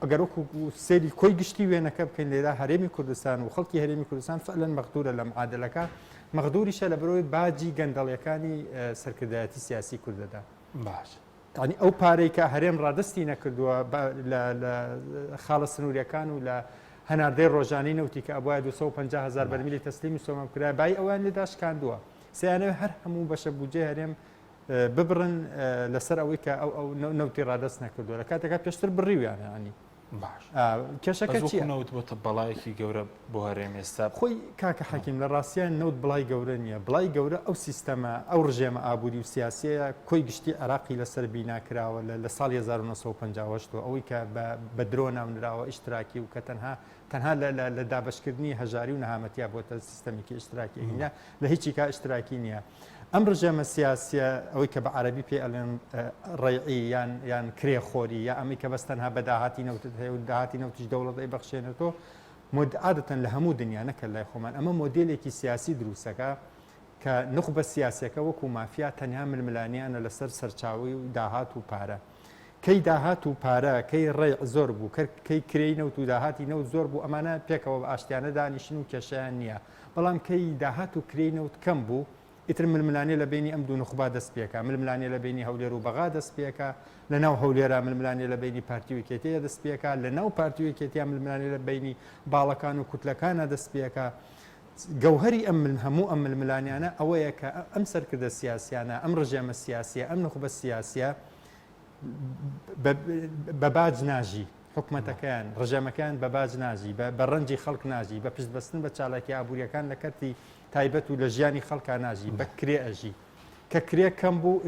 ئەگەر وەکو سێری کۆی گشتی وێنەکە بکەین لێرا هەرێمی کوردستان و خەڵکی هەرێمی کوردستان فعلەن مەغدورە لە معادلەکە مەغدوریشە لە بەرەوەی باجی گەندەڵیەکانی سەرکردایەتی سیاسی کوردەدا. باش. ینی ئەو پارەی کە هەرێم ڕادستی نەکردووە لە خاڵە سنووریەکان و لە هەناردەی ڕۆژانەی نەوتی کە ئەبوایە 250,000 بەرمیلی تەسلیمی سۆمەم کرا بای ئەوان لێداشکاندووە. سیانەوە هەر هەموو بەشە بوجێ هەرێم ببڕن لەسەر ئەوەی کە ئەو نەوتی ڕادست نەکردووە لە کاتێکا پێشتر بڕیویانە ینی باش کێشەکە چیە؟ نەوت بۆتە بەڵایەکی گەورە بۆ هەرێم ئێستا خۆی کاکە حەکیم لە ڕاستیان نەوت بڵای گەورە نییە بڵای گەورە ئەو سیستەمە ئەو ڕژێمە ئابووری و سیاسەیە کۆی گشتی عێراقی لەسەر بیناکراوە لە ساڵی 1950 ئەوەی کە بە درۆ ناونراوە ئیشتراکی و کە تەنها لە دابشکردنی هەژاری و نەهامەتیا بۆتە سیستەمێکی ئیشتراکی نیە لە هیچی کا ئیشتراکی نییە. ئەم ڕژێمە سیاسیە ئەوەی کە بە عەرەبی پێ ئەڵێن ڕێعی یان کرێخۆری یا ئەمی کە بەس تەنها بە داهاتی نەوتت هەیە و داهاتی نەوتیش دەوڵەتەی بەخشێنێتەوە عادەتەن لە هەموو دنیا نەکرد لای خۆمان ئەمە مۆدێلێکی سیاسی دروستەکە کە نخبە سیاسەکە وەکو مافیا تەنها ململانیانە لەسەر سەرچاوی و داهات و پارە. کەی داهات و پارە کەی ڕێع زۆر بوو کەی کرێی نەوت و داهاتی نەوت زۆر بوو ئەمانە پێکەوە ئاشتیانە دانیشن و کێشیان نییە. بەڵام کەی داهات و کرێی نەوت کەم بوو ئیتر ململانێ لە بینی ئەم دوو نخبا دەست پێکە ململانێ لە بینی هەولێر و بەغا دەست پێکە لە ناو هەولێرا ململانێ لە بینی پارتیویکێتەیە دەست پێکە لە ناو پارتیویکێتیا ململانێ لە بینی باڵەکان و کوتلەکانە دەست پێکە. گەوهری ئەم هەموو ئەم ململانیانە ئەوەیە کە ئەم سەرکردە سیاسیانە ئەم ڕژێمە سیاسیە ئەم نخبە سیاسیە بە باج ناژی حکومەتەکەیان ڕژێمەکان بە باج ناژی بە ڕەنجی خەڵک ناژی بە پشتبەستن بە چالاکی ئابوووریەکان لە کەرتی تایبەت و لە ژیانی خەڵکا ناژی بە کرێ ئەژی کە کرێ کەم بوو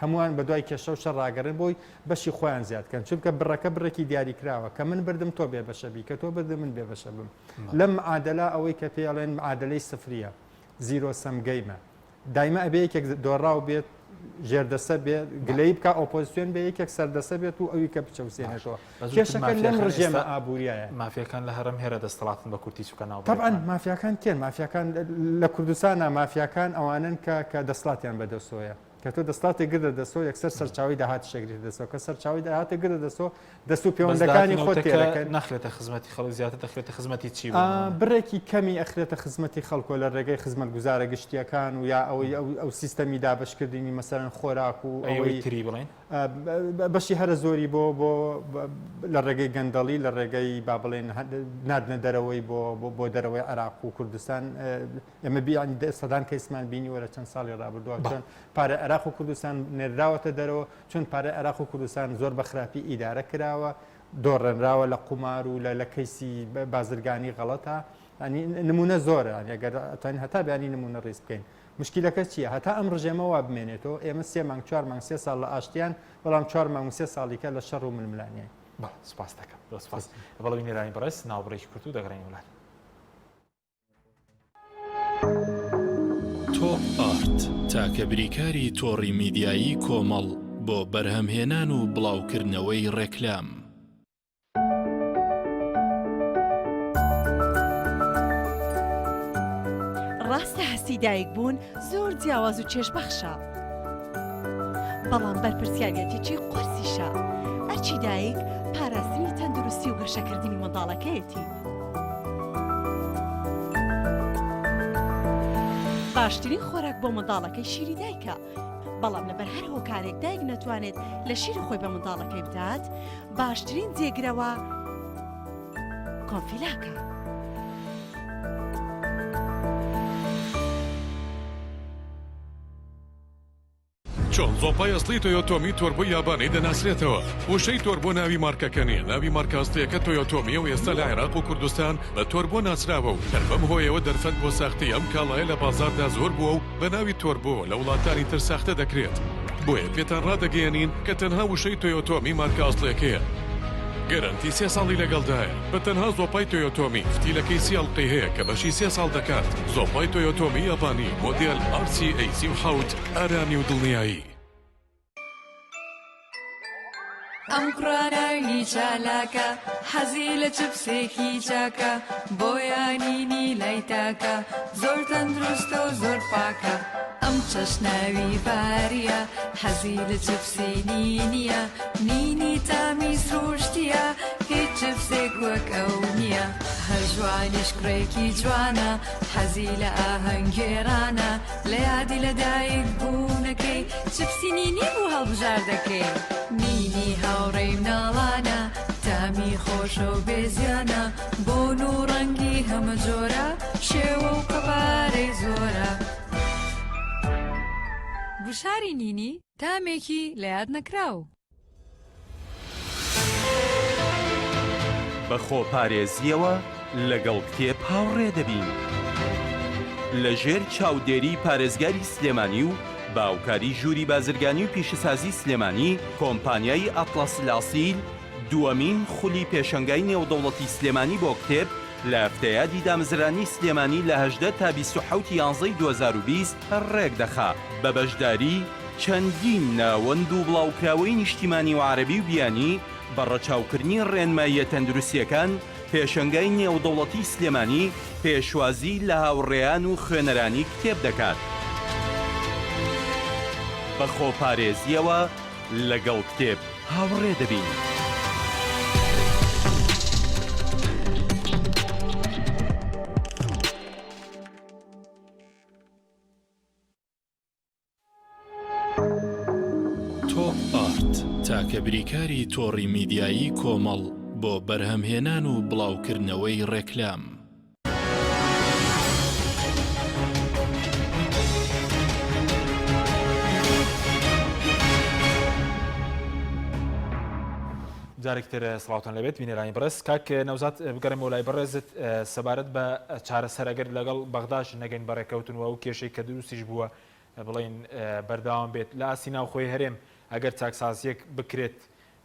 هەمووان بە دوای کێشە و شەڕ ڕاگەڕن بۆی بەشی خۆیان زیادکەن چونکە بڕەکە بڕێکی دیاری کراوە کە من بردم تۆ بێ بەشەبی کە تۆ بردم من بێ بەشە بم لەم معادلە ئەوەی کە پێڵێن معادلەی سفریە زیرۆ سەمگەیمە دایمە ئەبێ یەکێک دۆڕاو بێت ژێردەسە بێت گلەی بکە ئۆپۆزیسیۆن بێ یەکێک سەردەسە بێت و ئەوی کە بچەوسێنێتەوە کێشەکە لەم ڕژێمە ئابووریایە. مافیەکان لە هەرم هێرە دەستەڵاتن بە کورتی چووکەناو طبعاً مافیەکان تێن مافیەکان لە کوردستانە مافیەکان ئەوانن کە دەسڵاتیان بەدەستۆیە کە تۆ دەستاتی گردە دەستۆ یەکسەر سەرچاوی داهاتی شەگری دەستەوە کە سەرچاوی داهاتە گردە دەستۆ دەست و پەیوەندەکانی خۆت تێرەکەن نەخرێتە خزمەتی خەڵک زیاتر دەخرێتە خزمەتی چی بڕێکی کەمی ئەخرێتە خزمەتی خەڵکۆ لە ڕێگەی خزمەت گوزارە گشتیەکان و یا ئەوەی ئەو سیستەمی دابشکردنی مەسەرەن خۆراک و ئەوەی تری بڵێن بەشی هەرە زۆری بۆ لە ڕێگەی گەندەڵی لە ڕێگەی با بڵێن نادنە دەرەوەی بۆ دەرەوەی عێراق و کوردستان ئێمە بیانی سەدان کەیسمان بینی وەرە چەند ساڵی ڕابردووە چۆن پارە عێراق و کوردستان نێردراوەتە دەرەوە چۆن پارە عێراق و کوردستان زۆر بە خراپی ئیدارە کراوە دۆڕێنراوە لە قومار و لە کەیسی بازرگانی غەڵەتە نمونە زۆرە ئەگەر ئەتوانین هەتا بیانی نمونە ڕێز بکەین مشکلەکە چییە هەتا ئەم ڕژێمەوە بمێنێتەوە ئێمە 3 مانگ 4 مانگ 3 ساڵ لە ئاشتیان بەڵام 4 مانگ 3 ساڵیکە لە شەڕ و ململانیای سپاس دەکەم سپاس بەڵێ نێرانی بەڕێز ناوبڕێکی کورت و دەگەڕێین وڵات تۆپ ئارت تاکە بریکاری تۆڕی میدیایی کۆمەڵ بۆ بەرهەمهێنان و بڵاوکردنەوەی ڕێکلام ڕاستە هەستی دایک بوون زۆر جیاواز و چێژبەخشە بەڵام بەرپرسیارەتێکی قورسیشە ئەرچی دایک پاراستنی تەندروستی و گەشەکردنی منداڵەکەیەتی باشترین خۆراک بۆ منداڵەکەی شیری دایکە بەڵام لەبەر هەر هۆکارێک دایک نەتوانێت لە شیری خۆی بە منداڵەکەی بدات باشترین جێگرەوە کۆنفیلاکە چۆن زۆپای ئەسڵی تۆیۆتۆمی تۆربۆی یابانی دەناسرێتەوە وشەی تۆربۆ ناوی مارکەکە نیە ناوی مارکە ئەسڵیەکە تۆیۆتۆمیە و ئێستا لە عێراق و کوردستان بە تۆربۆ ناسراوە و هەربەم هۆیەوە دەرفەت بۆ ساختی ئەم کاڵایە لە بازاردا زۆر بووە و بە ناوی تۆربۆ لە وڵاتانی تر ساختە دەکرێت بۆیە پێتان ڕادەگەیەنین کە تەنها وشەی تۆیۆتۆمی مارکە ئەسڵیەکەیە گەرانتی 3 ساڵی لەگەڵدایە بە تەنها زۆپای تۆیۆتۆمی فتیلەکەی سیاڵقی هەیە کە بەشی 3 ساڵ دەکات زۆپای تۆیۆتۆمی یابانی مۆدێل RC87 ئارامی و دڵنیایی ئەم قڕاناوی چالاکە حەزی لە چپسێکی چاکە بۆیانینی لای تاکە زۆر تەندروستە و زۆر پاکە ئەم چەشناوی باریە حەزی لە چپسی نینیە نینی تامی سروشتیە هیچ چپسێک وەک ئەو نییە هەر جوانیش کوڕێکی جوانە حەزی لە ئاهەنگێرانە لە یادی لەدایک بوونەکەی چپسی نینی بوو هەڵبژار دەکەی نینی هاوڕێی مناڵانە تامی خۆشە و بێزیانە بۆن و ڕەنگی هەمە جۆرە شێوە و قەبارەی زۆرە گوشاری نینی تامێکی لە یاد نەکراو بە خۆپارێزیەوە لەگەڵ کتێب هاوڕێ دەبین لەژێر چاودێری پارێزگاری سلێمانی و باوکاری ژووری بازرگانی و پیشەسازی سلێمانی کۆمپانیای ئەتڵەس لاسیل دووەمین خولی پێشەنگای نێودەوڵەتی سلێمانی بۆ کتێب لە هەفتەیادی دامزرانی سلێمانی لە 18 تا 27 یانزەی 2020 ڕێک دەخا بە بەشداری چەندین ناوەند و بڵاوکراوەی نیشتیمانی و عەرەبی و بیانی بە ڕەچاوکردنی ڕێنماییە تەندروستیەکان پێشەنگای نێودەوڵەتی سلێمانی پێشوازی لە هاوڕێیان و خوێنەرانی کتێب دەکات بە خۆپارێزیەوە لەگەڵ کتێب هاوڕێ دەبین. تۆپ ئارت تاکە بریکاری تۆڕی میدیایی کۆمەڵ بۆ بەرهەمهێنان و بڵاوکردنەوەی ڕێکلام جارێکتر سڵاوتان لەبێت بینێرانی بەڕێز کاک نەوزات بگەڕێمەوە لای بەڕێزت سەبارەت بە چارەسەرەگەر لەگەڵ بەغداش نەگەین بەڕێکەوتنەوە و کێشەی کە دروستیش بووە بڵێن بەردەوام بێت لە ئاسی ناوخۆی هەرێم ئەگەر چاکسازیەک بکرێت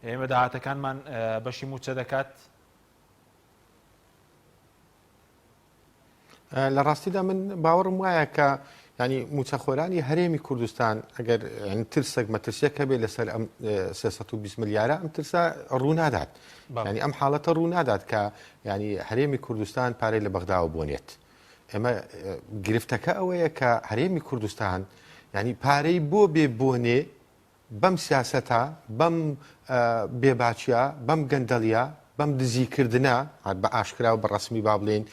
ئێمە داهاتەکانمان بەشی موچە دەکات لە ڕاستیدا من باوەڕم وایە کە ینی موچەخۆرانی هەرێمی کوردستان ئەگەر ترسێک مەترسیەکە بێت لەسەر ئەم 320 ملیارە ئەم ترسە ڕوونادات ینی ئەم حاڵەتە ڕوونادات کە ینی هەرێمی کوردستان پارەی لە بەغداوە بۆنێت ئێمە گرفتەکە ئەوەیە کە هەرێمی کوردستان ینی پارەی بۆ بێ بۆنێ بەم سیاسەتە بەم بێباچیە بەم گەندەڵیە بەم دزیکردە بە ئاشکرا و بە ڕسمی با بڵێن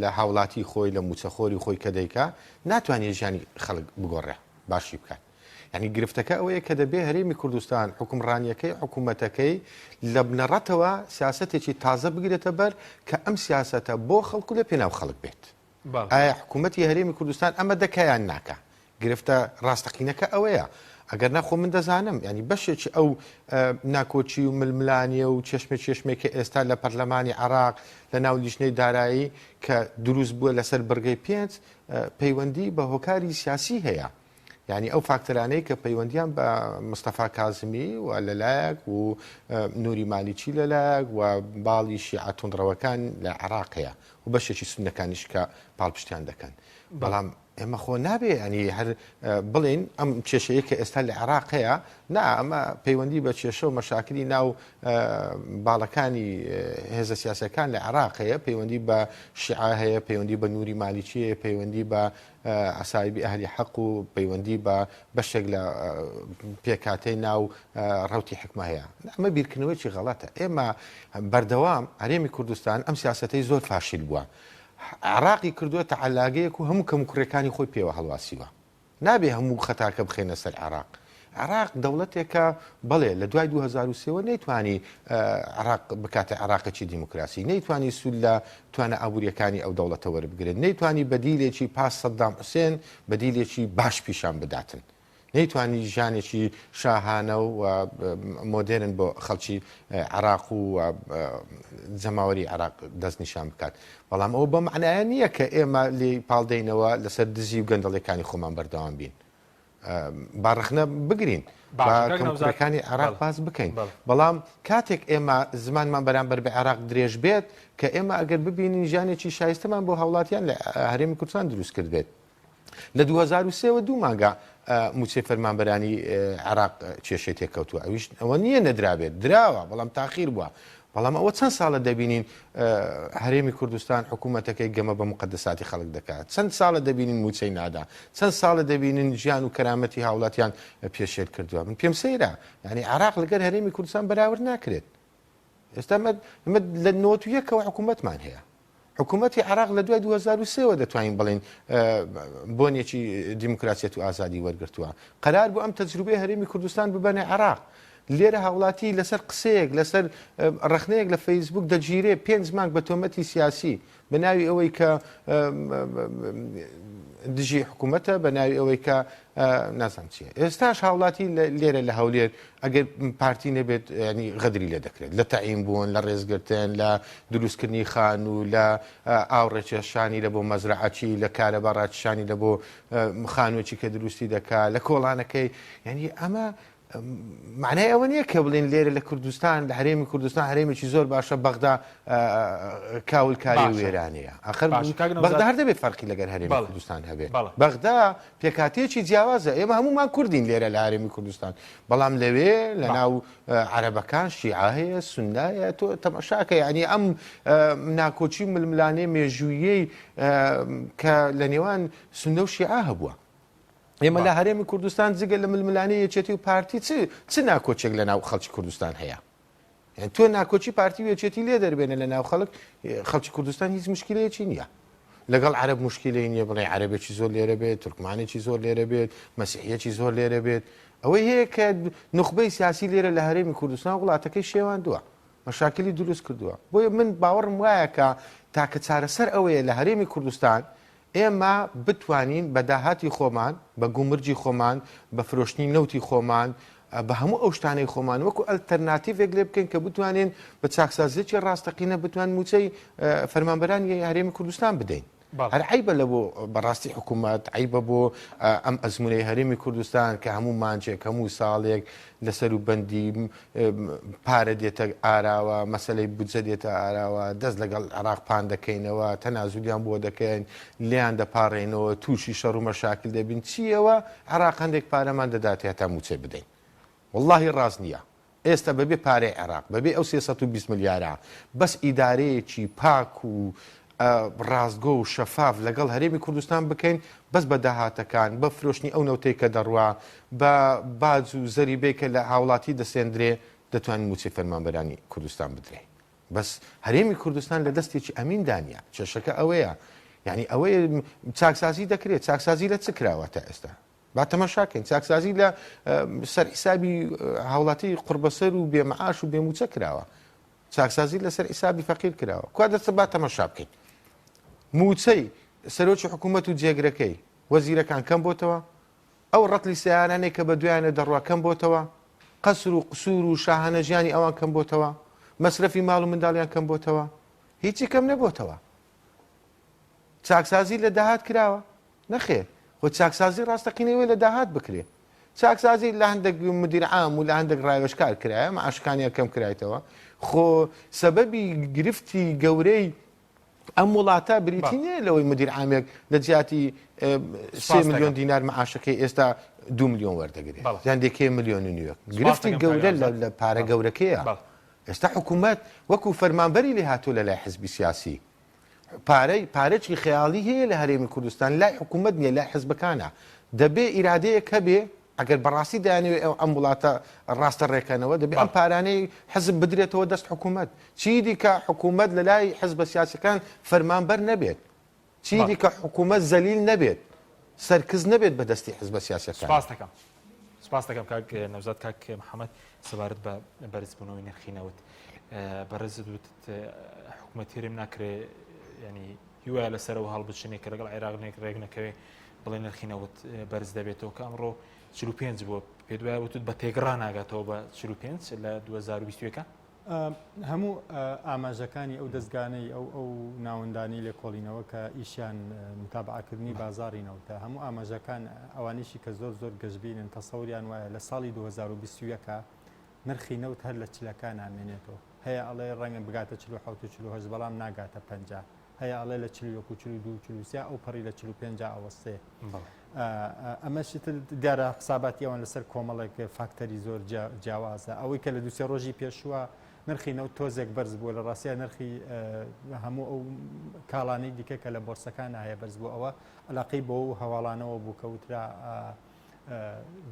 لە هاوڵاتی خۆی لە موچەخۆری خۆی کە دەیکا ناتوانێت ژیانی خەڵک بگۆڕێ باشی بکات. ینی گرفتەکە ئەوەیە کە دەبێ هەرێمی کوردستان حکومڕانیەکەی حکوومەتەکەی لە بنەڕەتەوە سیاسەتێکی تازە بگرێتە بەر کە ئەم سیاسەتە بۆ خەڵکو لە پێناو خەڵک بێت. ئایا حکوومەتی هەرێمی کوردستان ئەمە دەکایان ناکە گرفتە ڕاستەقینەکە ئەوەیە. ئەگەر ناخۆ من دەزانم ینی بەشێکی ئەو ناکۆچی و ململانیە و چێشمێکە ئێستا لە پەرلەمانی عراق لە ناو لیژنەی دارایی کە دروست بووە لەسەر بەرگەی 5 پەیوەندی بە هۆکاری سیاسی هەیە. ینی ئەو فاکتەرانەی کە پەیوەندیان بە مستەفا کازمی و لەلایەک و نووری مالیچی لەلایەک و باڵی شیعە تۆندڕەوەکان لە عراق هەیە و بەشێکی سونەکانیش کە پاڵپشتیان دەکەن. بەڵام ئێمە خۆ نابێ ئەنی هەر بڵین ئەم کێشەیە کە ئێستا لە عێراق هەیە نا ئەمە پەیوەندی بە کێشە و مەشاکلی ناو باڵەکانی هێزە سیاسەکان لە عێراق هەیە پەیوەندی بە شیعە هەیە پەیوەندی بە نووری مالیچیە پەیوەندی بە ئەسایبی ئەهلی حەق و پەیوەندی بە بەشێک لە پێکاتەی ناو ڕەوتی حکمە هەیە. ئەمە بیرکردنەوەیکی غەڵەتە. ئێمە بەردەوام هەرێمی کوردستان ئەم سیاسەتەی زۆر فاشیل بووە. عراقی کردووەتە عەلاگەیەک و هەموو کەموکوڕەکانی خۆی پێوە هەڵواسیوە. نابێ هەموو خەتاکە بخێنە سەر عراق. عراق دەوڵەتێکە بەڵێ لە دوای 2023 نەیتوانی عراق بکاتە عراقێکی دیموکراسی، نەیتوانی سول لە توانە ئابوووریەکانی ئەو دەوڵەتە وەربگرن، نەیتوانی بەدیلێکی پاس سەدام حوسێن بەدیلێکی باش پیشان بداتن. نەیتوانی ژانێکی شاهانە و مۆدێرن بۆ خەڵکی عراق و جەماوەری عراق دەست نیشان بکات. بەڵام ئەو بە معنایە نییە کە ئێمە لێ پاڵدەینەوە لەسەر دزی و گەندەڵەکانی خۆمان بەردەوام بین. باڕخنە بگرین کەمکوڕەکانی عراق باز بکەین. بەڵام کاتێک ئێمە زمانمان بەرامبەر بە عراق درێژ بێت کە ئێمە ئەگەر ببینین ژانێکی شایستەمان بۆ هاوڵاتیان لە هەرێمی کوردستان دروست کرد بێت. لە 2023 دوو مانگە موچەی فەرمانبەرانی عراق کێشەی تێکەوتووە. ئەوە نییە نەدرابێت دراوە بەڵام تاخیر بووە. بەڵام ئەوە چەند ساڵە دەبینین هەرێمی کوردستان حکوومەتەکەی گەمە بە مقدساتی خەڵک دەکات، چەند ساڵە دەبینین موچەی نادا، چەند ساڵە دەبینین ژیان و کەرامەتی هاوڵاتیان پێشێر کردووە. من پێم سەیرە ینی عراق لەگەر هەرێمی کوردستان بەراورد ناکرێت. ئێستا لە 91ەوە حکوومەتمان هەیە. حکوومەتی عراق لە دوای 2023 دەتوانین بڵین بۆنێکی دیموکراسیەت و ئازادی وەرگرتووە. قەرار بوو ئەم تەجروبەی هەرێمی کوردستان ببەنێ عراق. لێرە هاوڵاتی لەسەر قسەیەک لەسەر ڕخنەیەک لە فەیسبوک دەگیرێ 5 مانگ بە تۆمەتی سیاسی بە ناوی ئەوەی کە دژی حکوومەتە بە ناوی ئەوەی کە نازانم چیە. ئێستاش هاوڵاتی لێرە لە هەولێر ئەگەر پارتی نەبێت ینی غەدری لێ دەکرێت لە تەعیین بوون لە ڕێزگرتن لە دروستکردنی خان و لە ئاوڕێکێشانی لە بۆ مەزرعەچی لە کارەبا ڕاکێشانی لە بۆ خانوێکی کە دروستی دەکات لە کۆڵانەکەی ینی ئەمە معنای ئەوە نییە کە بڵێن لێرە لە کوردستان لە هەرێمی کوردستان هەرێمێکی زۆر باشە بەغدا کاولکاری وێرانەیە. ئاخر بەغدا هەر دەبێت فەرقی لەگەر هەرێمی کوردستان هەبێت. بەغدا پێکاتێکی جیاوازە. ئێمە هەمومان کوردین لێرە لە هەرێمی کوردستان، بەڵام لەوێ لە ناو عەرەبەکان شیعە هەیە سوننایە تۆ تەماشاکە ینی ئەم ناکۆچی ململانەی مێژوویەی کە لە نێوان سوننە و شیعە هەبووە. ئێمە لە هەرێمی کوردستان جگە لە ململانەی یەکێتی و پارتی چ ناکۆچێک لە ناو خەڵکی کوردستان هەیە؟ تۆ ناکۆچی پارتی و یەکێتی لێ دەربێنە لە ناو خەڵکی کوردستان هیچ مشکلەیەکی نییە. لەگەڵ عەرەب مشکلەی نییە بڵێ عەرەبێکی زۆر لێرە بێت، تورکمانێکی زۆر لێرە بێت، مەسیحیەکی زۆر لێرە بێت. ئەوەی هەیە کە نخبەی سیاسی لێرە لە هەرێمی کوردستان وڵاتەکەی شێواندووە، مەشاکلی دروست کردووە. بۆیە من باوەڕم وایە کە تاکە چارەسەر ئەوەیە لە هەرێمی کوردستان ئێمە بتوانین بە داهاتی خۆمان بە گومرجی خۆمان بە فرۆشتنی نەوتی خۆمان بە هەموو ئەو شتانەی خۆمان وەکو ئەلتەرناتیڤێک لێ بکەین کە بتوانین بە چاکسازیی ڕاستەقینە بتوان موچەی فەرمانبەرانی هەرێمی کوردستان بدەین. هەر عیبە لە بۆ بەڕاستی حکوومەت عیبە بۆ ئەم ئەزمونەی هەرێمی کوردستان کە هەموو مانچێک هەموو ساڵێک لەسەر و بەندی پارە دێتە ئاراوە مەسەلەی بودجە دێتە ئاراوە دەست لەگەڵ عراق پان دەکەینەوە تەنازولیان بۆ دەکەین لیان دەپاڕێنەوە تووشی شەڕ و مەشاکل دەبین چیەوە عراق هەندێک پارەمان دەداتێت تا موچێ بدەین. واللهی ڕاست نییە. ئێستا بەبێ پارەی عراق بەبێ ئەو 320 ملیارە بەس ئیدارەیەکی پاک و ڕاستگۆ و شەفاف لەگەڵ هەرێمی کوردستان بکەین بەس بە داهاتەکان بە فرۆشتنی ئەو نەوتەی کە دەڕوا بە باج و زەریبەی کە لە هاوڵاتی دەسێندرێ دەتوانین موچەی فەرمانبەرانی کوردستان بدرێ بەس هەرێمی کوردستان لە دەستێکی ئەمین دانیا کێشەکە ئەوەیە یعنی ئەوەیە چاکسازی دەکرێت چاکسازی لە چ کراوە تا ئێستا با تەماشاکەین چاکسازی لە سەرحیسابی هاوڵاتی قوربەسەر و بێمەعاش و بێموچە کراوە چاکسازی لەسەر حیسابی فەقیر کراوە کوا دەستە با تەماشا بکەین موچەی سەرۆکی حکوومەت و جێگرەکەی وەزیرەکان کەم بۆتەوە ئەو ڕەتلی سیارانەی کە بە دوایانە دەڕوا کەم بۆتەوە قەسر و قسوور و شاهانە ژیانی ئەوان کەم بۆتەوە مەسرەفی ماڵ و منداڵیان کەم بۆتەوە هیچی کەم نەبۆتەوە چاکسازی لە داهات کراوە نەخێر خۆ چاکسازی ڕاستەقینەوەی لە داهات بکرێ چاکسازی لە هەندێک مدیر عام و لە هەندێک ڕایوەشکار کرایە معاشەکانیان کەم کرایتەوە خۆ سەبەبی گرفتی گەورەی ئەم وڵاتە بریتی نییە لەوەی مدیر عامێک لە جیاتی 3 میلیۆن دینار معاشەکەی ئێستا 2 میلیۆن وەردەگرێت یان دێکێ میلیۆنی نیوە گرفتی گەورە لە پارە گەورەکەیە ئێستا حکوومەت وەکو فەرمانبەری لێ هاتووە لە لای حزبی سیاسی پارێکی خەیاڵی هەیە لە هەرێمی کوردستان لای حکوومەت نییە لای حزبەکانە دەبێ ئیرادەیە کە بێ ئەگەر بەڕاستی دایانوێ ئەم وڵاتە ڕاستە ڕێکەنەوە دەبێ ئەم پارانەی حزب بدرێتەوە دەست حکوومەت چی دیکە حکوومەت لە لای حزبە سیاسەکان فەرمانبەر نەبێت چی دیکە حکوومەت زەلیل نەبێت سەرکز نەبێت بە دەستی حزبە سیاسەکان سپاس دەکەم کاک نەوزاد کاک محەممەد سەبارەت بە بەرزبوونەوەی نرخینەوت بەڕێزت وت حکوومەت هێرم ناکرێ ینی هیوایە لەسەرەوە هەڵبچنێک کە لەگەڵ عێراق ڕێک نەکەوێ بڵێ نرخینەوت بەرز دەبێتەوە کە ئەمڕۆ 45 بۆ پێ دوایە وتوت بە تێگڕا ناگاتەوە بە 45 لە 2020 هەموو ئاماژەکانی ئەو دەستگانەی ئەو ناوەندانی لێ کۆڵینەوە کە ئیشیان متابعکردنی بازاری نەوتە هەموو ئاماژەکان ئەوانیشی کە زۆر زۆر گەشتبینن تەسەوریان وایە لە ساڵی 2020 نرخی نەوت هەر لە چلەکان نامێنێتەوە هەیە ئەڵێ ڕەنگە بگاتە 47 بەڵام ناگاتە 50 هەیە ئەڵێ لە 42 ئەو پەڕی لە 45 ئەوەستێ ئەمەش دیارە حساباتی ئەوان لەسەر کۆمەڵێک فاکتەری زۆر جیاوازە ئەوەی کە لە 2 ڕۆژی پێشووە نرخی نەوت تۆزێک بەرز بووە لە ڕاستیە نرخی هەموو ئەو کاڵانەی دیکە کە لە بۆرسەکان هەیە بەرز بوو ئەوە علاقەی بۆ و هەواڵانەوە بوو کەوترا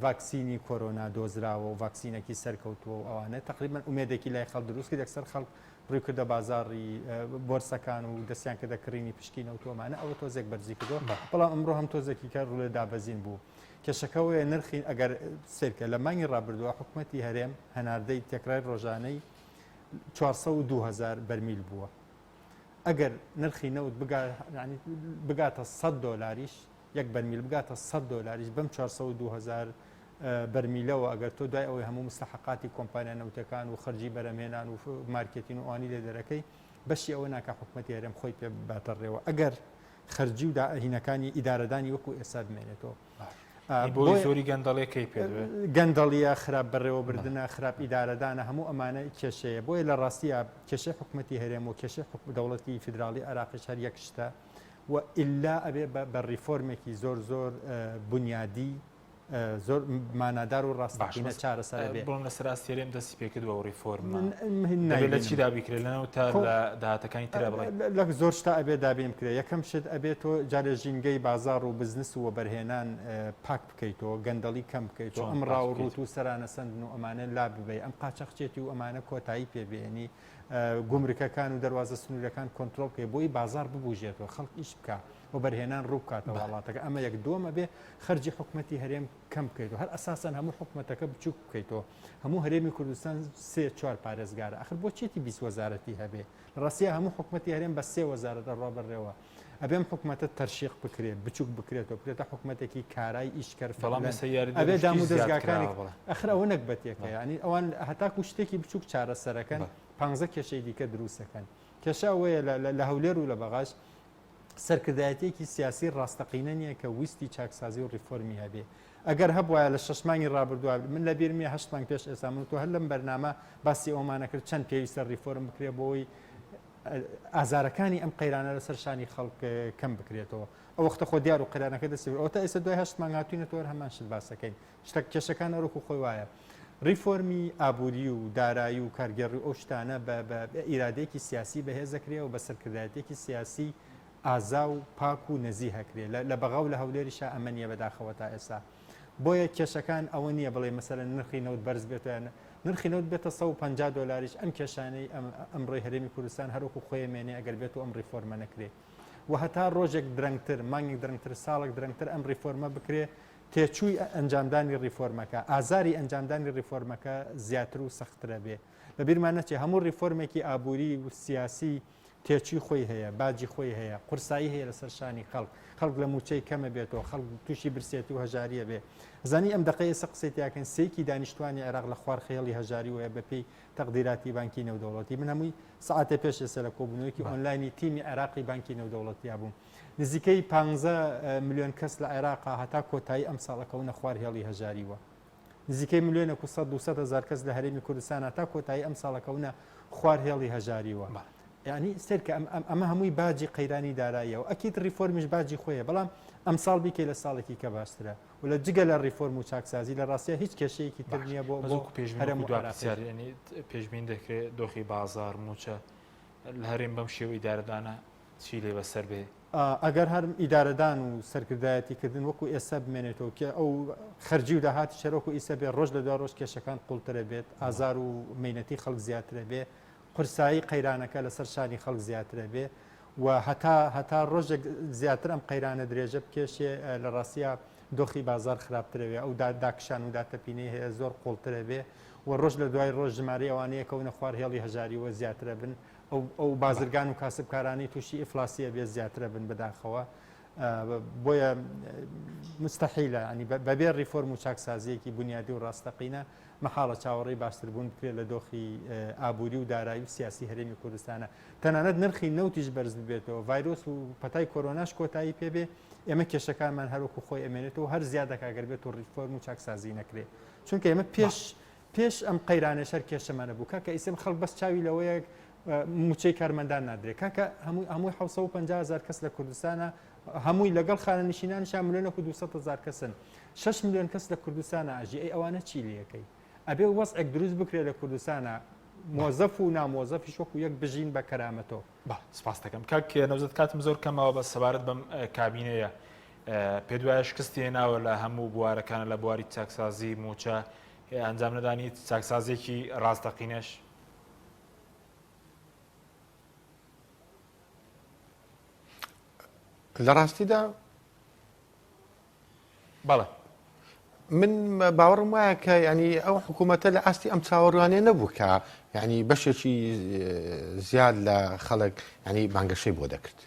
ڤاکسینی کۆرۆنا دۆزراوە و ڤاکسینێکی سەرکەوتووە و ئەوانە تقریبان ئومێدێکی لای خەڵک دروستکە دەکسەر خەڵک ڕوویکردە بازاری بۆرسەکان و دەستیان کە دەکڕینی پشکی نەوتوەمانە ئەوە تۆزێک بەرزی کردەوە بەڵام ئەمڕۆ هەم تۆزێکی کە ڕوو لە دابەزین بوو کێشەکەوەیە نرخی ئەگەر سێرکە لە مانگی ڕابردووە حکوومەتی هەرێم هەناردەی تێکرای ڕۆژانەی 402,000 بەرمیل بووە ئەگەر نرخی نەوت بگاتە 100 دۆلاریش یەک بەرمیل بگاتە 100 دۆلاریش بەم 402,000 بەرمیلەوە ئەگەر تۆ دوای ئەوەی هەموو مستحقاتی کۆمپانیا نەوتەکان و خەرجی بەرەمێنان و مارکێتین و ئەوانی لێ دەرەکەی بەشی ئەوە ناکە حکوومەتی هەرێم خۆی پێ باتەڕێەوە ئەگەر خەرجی و داهینەکانی ئیدارەدانی وەکو ئێستا بمێنێتەوە بۆ زۆری گەندەڵەکەی پێ گەندەڵیە خراپ بەڕێوەبردنە خراپ ئیدارەدانە هەموو ئەمانە کێشەیە بۆیە لە ڕاستیە کێشەی حکوومەتی هەرێم و کێشەی دەوڵەتی فیدراڵی عێراقیش هەر یەک شتە و ئللا ئەبێ بە ڕیفۆرمێکی زۆر زۆر بنیادی زۆر مانادار و ڕاستەقینە چارەسەر بێ بڵم لە سەراسیێرێم دەستی پێکردووە و ڕیفۆرم لە چی دابیکرێت لەنەوە تا لە داهاتەکانی ترە بڵێ لە زۆر شتا ئەبێ دابین کرێ یەکەم شت ئەبێت تۆ جارێ ژینگەی بازار و بزنس و بەرهێنان پاک بکەیتەوە گەندەڵی کەم بکەیتەوە ئەم ڕاو ڕوت و سەرانە سندن و ئەمانە لا ببێ ئەم قاچەقچێتی و ئەمانە کۆتایی پێبێنی گومرکەکان و دەواازە سنوورەکان کۆنتترۆل بکە بۆی بازار ببوژێتەوە خەڵک ئیش بکە و بەرهێنان ڕوو بکاتەوە وڵاتەکە ئەمە یەک دووەمە بێ خەرجی حکوومەتی هەرێم کەم بکەیتەوە هەر ئەساسەن هەموو حکوومەتەکە بچووک بکەیتەوە هەموو هەرێمی کوردستان 3-4 پارێزگارە ئەخر بۆ چێتی 20 وەزارەتی هەبێ ڕاستیە هەموو حکوومەتی هەرێم بە 3 وەزارەتە ڕابڕێەوە ئەبێم حکوومەتە تەرشیق بکرێت بچووک بکرێتەوە بکرێتە حکوومەتێکی کارای ئیشکەر ئەبێ دام و دەستگاکانی ئەخر ئەوە نەکبەتێکە ینی ئەوان هەتاکو شتێکی بچووک چارەسەرەکەن 15 کێشەی دیکە دروستەکەن کێشە ئەوەیە لە هەولێر و لە بەغاش سەرکردایەتێکی سیاسی ڕاستەقینە نییە کە ویستی چاکسازی و ریفۆرمی هەبێ ئەگەر هەبواە لە 6 مانگی ڕابردووە من لە بیرمی 8 مانگ پێش ئێستا من تو هەر لەم بەرنامە باسی ئەومانە کرد چەند پێویستە ریفۆرم بکرێ بۆی ئازارەکانی ئەم قەیرانە لەسەر شانی خەڵک کەم بکرێتەوە ئەو وەختە خۆ دیار و قەیرانەکە دەستی ئەوتە ئێستا دوای 8 مانگ هاتوینەوە هەمان شت باسەکەین شتە کێشەکان ئەوڕۆک و خۆی وایە ریفۆرمی ئابووری و دارایی و کارگەڕی ئەو شتانە بە ئیرادێکی سیاسی بەهێز دەکرێت و بە سەرکردایەتێکی سیاسی ئازا و پاک و نەزی هەکرێت لە بەغاو لە هەولێریشا ئەمەنیە بەداخەوە تا ئێستا بۆیە کێشەکان ئەوە نییە بڵێ مەسەرەن نرخی نەوت بەرز بێتیان نرخی نەوت بێتە 150 دلاریش ئەم کێشانەی ئەمڕۆی هەرێمی کوردستان هەروکو خۆیمێنێ ئەگەر بێت و ئەم ریفۆرمە نەکرێت و هەتا ڕۆژێک درەنگتر مانگێک درەنگتر ساڵێک درەنگتر ئەم ریفۆرمە بکرێ تێچووی ئەنجامدانی ریفۆرمەکە ئازاری ئەنجامدانی ریفۆرمەکە زیاتر و سەخترە بێ بە بیرمان نەچێ هەموو ریفۆرمێکی ئابووری و سیاسی تێچووی خۆی هەیە باجی خۆی هەیە قورسایی هەیە لەسەر شانی خەڵک لە موچەی کەمە بێتەوە خەڵک تووشی برسێتی و هەژاریە بێ زانی ئەم دقەیە سە قسەیتیاکەن سێکی دانیشتوانی عێراق لە خوار خێڵی هەژاری وە بەپێی تەقدیراتی بانکی نێودەوڵەتی من هەمووی سەعاتە پێش ئێستا لە کۆبوونەوەیکی ئۆنلاینی تیمی عێراقی بانکی نێودەوڵەتیا بووم نزیکەی 15 میلیۆن کەس لە عێراقا هەتا کۆتایی ئەم ساڵەکەونە خوار هێڵی هەژاریوە نزیکەی میلیۆنە 200 هزار کەس لە هەرێمی کوردستان هەتا کۆتایی ئەم ساڵەکەونە خوار هێڵی هەژاریوە یعنی سێرکە ئەمە هەمووی باجی قەیرانی داراییەوە ئەکیت ریفۆرمیش باجی خۆیە بەڵام ئەم ساڵ بیکە لە ساڵێکی کە باشترە و لە جگە لە ریفۆرم و چاکسازی لە ڕاستیە هیچ کێشەیەکی تر نییە بۆ پێشبین دەکرێت دۆخی بازار موچە لە هەرێم بەم شێوەی دارەدانە چی لێ بەسەر بێ ئەگەر هەر ئیدارەدان و سەرکردایەتیکردن وەکو ئێستا بمێنێتەوە کە ئەو خەرجی و داهاتی شەرۆک و ئیسە بێ ڕۆژ لە دو ڕۆژ کێشەکان قوڵترە بێت ئازار و مینەتی خەڵک زیاترە بێ قورسایی قەیرانەکە لەسەر شانی خەڵک زیاترە بێ و هەتا ڕۆژێک زیاتر ئەم قەیرانە درێژە بکێشێ لە ڕاستیە دۆخی بازار خراپترەوێ ئەو داکشان و داتەپینەی هەیە زۆر قوڵترە بێ و ڕۆژ لە دوای ڕۆژ ژمارە ئەوانەیە کەونە خوار هێڵی هەژاریوە زیاترە بن ئەو بازرگان و کاسبکارانی تووشی ئیفلاسیە بێ زیاترە بن بەداخەوە بۆیە مستەحیلە ینی بەبێ ریفۆرم و چاکسازیەکی بنیادی و ڕاستەقینە مەحاڵە چاوەڕێی باشتربوون بکرێت لە دۆخی ئابووری و دارایی و سیاسی هەرێمی کوردستانە تەنانەت نرخی نەوتیش بەرز بێتەوە ڤایرۆس و پەتای کۆرۆناش کۆتایی پێبێ ئێمە کێشەکانمان هەروکو خۆی ئەمێنێتەوە هەر زیادەکەگەر بێت و ریفۆرم و چاکسازی نەکرێت چونکە ئێمە پێش ئەم قەیرانە شەر کێشەمانە بوو کاکە ئیسم خەڵک بەس چاوی لەوەیە موچەی کارمەندان نادرێت کاکە هەمووی 750 هزار کەس لە کوردستانە هەمووی لەگەڵ خانەنشینانیشان ملیۆنە 200 هزار کەسن 6 میلیۆن کەس لە کوردستانە ئاژی ئەی ئەوانە چی لەکەی ئەبێ وەزعێک دروست بکرێت لە کوردستانە مۆزەف و نامۆزەفیش وەکو یەک بژین بە کەرامەتەوە سپاس دەکەم کاک نەوزەت کاتم زۆر کەمەوە بە سەبارەت بەم کابینەیە پێ دوایە شکستی هێناوە لە هەموو بوارەکانە لە بواری چاکسازی موچە ئەنجام نەدانی چاکسازیێکی ڕاستەقینەش لە ڕاستیدا بەڵێ من باوەڕم وایە کە ینی ئەو حکوومەتە لە ئاستی ئەم چاوەڕوانێ نەبوو کە ینی بەشێکی زیاد لە خەڵک ینی بانگەشەی بۆ دەکرد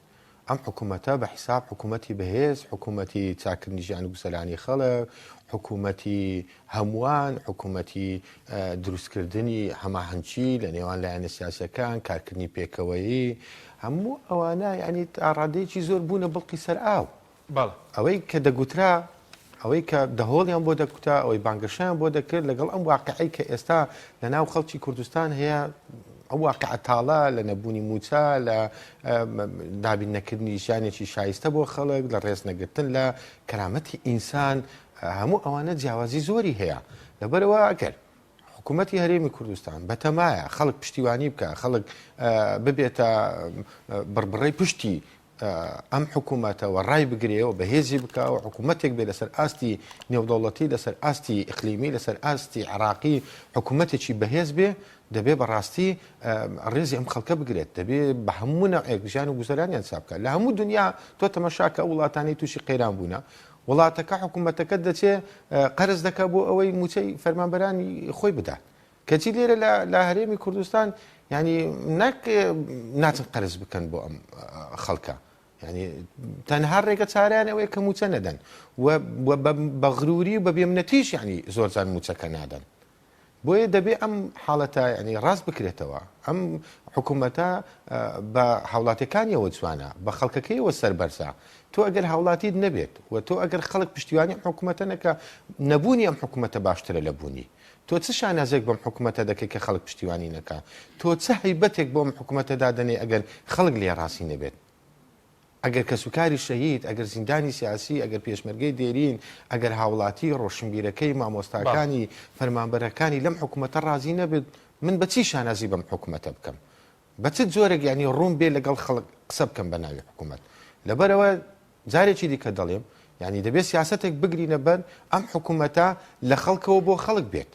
ئەم حکوومەتە بە حیساب حکوومەتی بەهێز حکوومەتی چاکردنی ژیان و گوسەلانی خەڵک حکوومەتی هەمووان حکوومەتی دروستکردنی هەماهەنگی لە نێوان لایەنە سیاسەکان کارکردنی پێکەوەیی هەموو ئەوانە ینی ئاڕادەیەکی زۆر بوونە بڵقی سەر ئاو ئەوەی کە دەگوترا ئەوەی کە دەهۆڵیان بۆ دەکوتا ئەوەی بانگەشیان بۆ دەکرد لەگەڵ ئەم واقعی کە ئێستا لە ناو خەڵکی کوردستان هەیە ئەو واقع تاڵە لە نەبوونی موچە لە دابین نەکردنی ژیانێکی شایستە بۆ خەڵک لە ڕێز نەگرتن لە کەرامەتی ئینسان هەموو ئەوانە جیاوازی زۆری هەیە لەبەرەوە ئەگەر حکوومەتی هەرێمی کوردستان بەتەمایە خەڵک پشتیوانی بکە خەڵک ببێتە بڕبڕەی پشتی ئەم حکوومەتەوە ڕای بگرێەوە بەهێزی بکە و حکوومەتێک بێ لەسەر ئاستی نێودەوڵەتی لەسەر ئاستی ئیقلیمی لەسەر ئاستی عراقی حکوومەتێکی بەهێز بێ دەبێ بەڕاستی ڕێزی ئەم خەڵکە بگرێت دەبێ بە هەموو نەوعێک ژیان و گوزەرانیان چاپ بکە لە هەموو دنیا تۆ تەماشاکە وڵاتانی تووشی قەیران بوونە وڵاتەکە حکوومەتەکە دەچێت قەرز دەکە بۆ ئەوەی موچەی فەرمانبەرانی خۆی بدات کەچی لێرە لە هەرێمی کوردستان ینی ناچن قەرز بکەن بۆ ئەم خەڵکە ینی تەنها ڕێگە چاریان ئەوەیە کە موچە نەدەن بە غروری و بە بێمنەتیش ینی زۆرجان موچەکە نادەن بۆیە دەبێ ئەم حاڵەتە ینی ڕاست بکرێتەوە ئەم حکوومەتە بە هاوڵاتەکانیەوە جوانە بە خەڵکەکەیەوە سەربەرزە تۆ ئەگەر هاوڵاتیت نەبێت و تۆ ئەگەر خەڵک پشتیوانی ئەم حکوومەتە نەکە نەبوونی ئەم حکوومەتە باشترە لە بوونی تۆ چ شانازێک بەم حکوومەتە دەکەی کە خەڵک پشتیوانی نەکە تۆ چه هەیبەتێک بۆم حکوومەتە دادەنێ ئەگەر خەڵک لێ ڕاستی نەبێت ئەگەر کەسوکاری شەهید ئەگەر زیندانی سیاسی ئەگەر پێشمەرگەی دێرین ئەگەر هاوڵاتی ڕۆشنبیرەکەی مامۆستاکانی فەرمانبەرەکانی لەم حکوومەتە ڕازی نەبێت من بەچی شانازی بەم حکوومەتە بکەم بە چ جۆرێک ینی ڕوون بێ لەگەڵ خەڵک قسە بکەم بە ناوی حکوومەت لەبەرەوە جارێکی دیکە دەڵێم ینی دەبێت سیاستێک بگرینە بەر ئەم حکوومەتە لە خەڵکەوە بۆ خەڵک بێت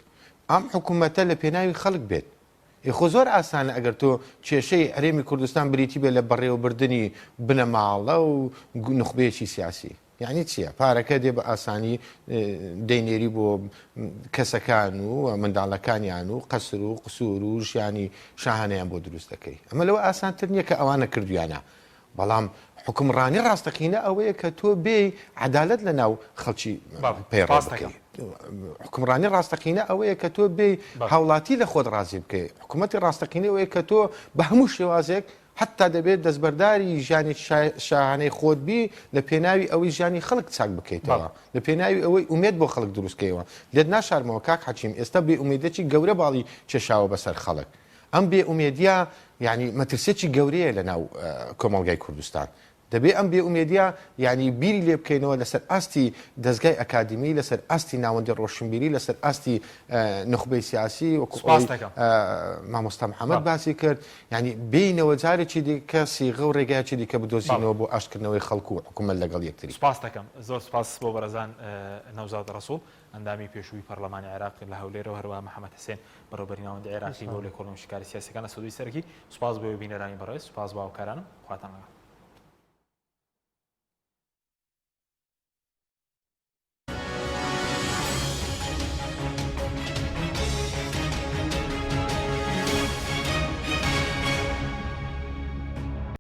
ئەم حکوومەتە لە پێناوی خەڵک بێت خۆ زۆر ئاسانە ئەگەر تۆ کێشەی هەرێمی کوردستان بریتی بێت لە بەڕێوەبردننی بنەماڵە و نخبەیەکی سیاسی یعنی چییە پارەکە دێ بە ئاسانی دەینێری بۆ کەسەکان و منداڵەکانیان و قەسر و قسوور و ژیانی شاهانەیان بۆ دروست دەکەی ئەمە لەوە ئاسانتر نییە کە ئەوانە کردویانە بەڵام حکومڕانی ڕاستەقینە ئەوەیە کە تۆ بێ عەدالەت لە ناو خەڵکی پەیڕەو بکەی حکومڕانی ڕاستەقینە ئەوەیە کە تۆ بێ هاوڵاتی لە خۆت ڕازی بکەی حکوومەتی ڕاستەقینە ئەوەیە کە تۆ بە هەموو شێوازێک حتا دەبێت دەستبەرداری ژیانی شاهانەی خۆت بی لە پێناوی ئەوەی ژیانی خەڵک چاک بکەیتەوە لە پێناوی ئەوەی ئومێد بۆ خەڵک دروستکەیەوە لێت ناشارمەوە کاک حەچیم ئێستا بێ ئومێدێکی گەورە باڵی کێشاوە بەسەر خەڵک ئەم بێ ئومێدیا یعنی مەترسێکی گەورەیە لە ناو کۆمەڵگای کوردستان دەبێ ئەم بێ ئومێدیا ینی بیری لێ بکەینەوە لەسەر ئاستی دەستگای ئەکادمی لەسەر ئاستی ناوەندی ڕۆشنبیری لەسەر ئاستی نخبەی سیاسی مامۆستا محەممەد باسی کرد ینی بینەوە جارێکی دیکە سیغە و ڕێگایکی دیکە بدۆزینەوە بۆ ئاشکردنەوەی خەڵکو و حکوومەت لەگەڵ یەکتری سپاس دەکەم زۆر سپاس بۆ بەرەزان نەوزاد ڕەسوڵ ئەندامی پێشووی پەرلەمانی عێراق لە هەولێرەوە هەروە محەممەد حسێن بەڕێوەبەری ناوەندی عێراقی بۆ لێ کۆڵم شکاری سیاسەکانە سەدوی سەرکی سپاس بۆ بینەرانی بەڕێز سپاس باوکارانم خواتان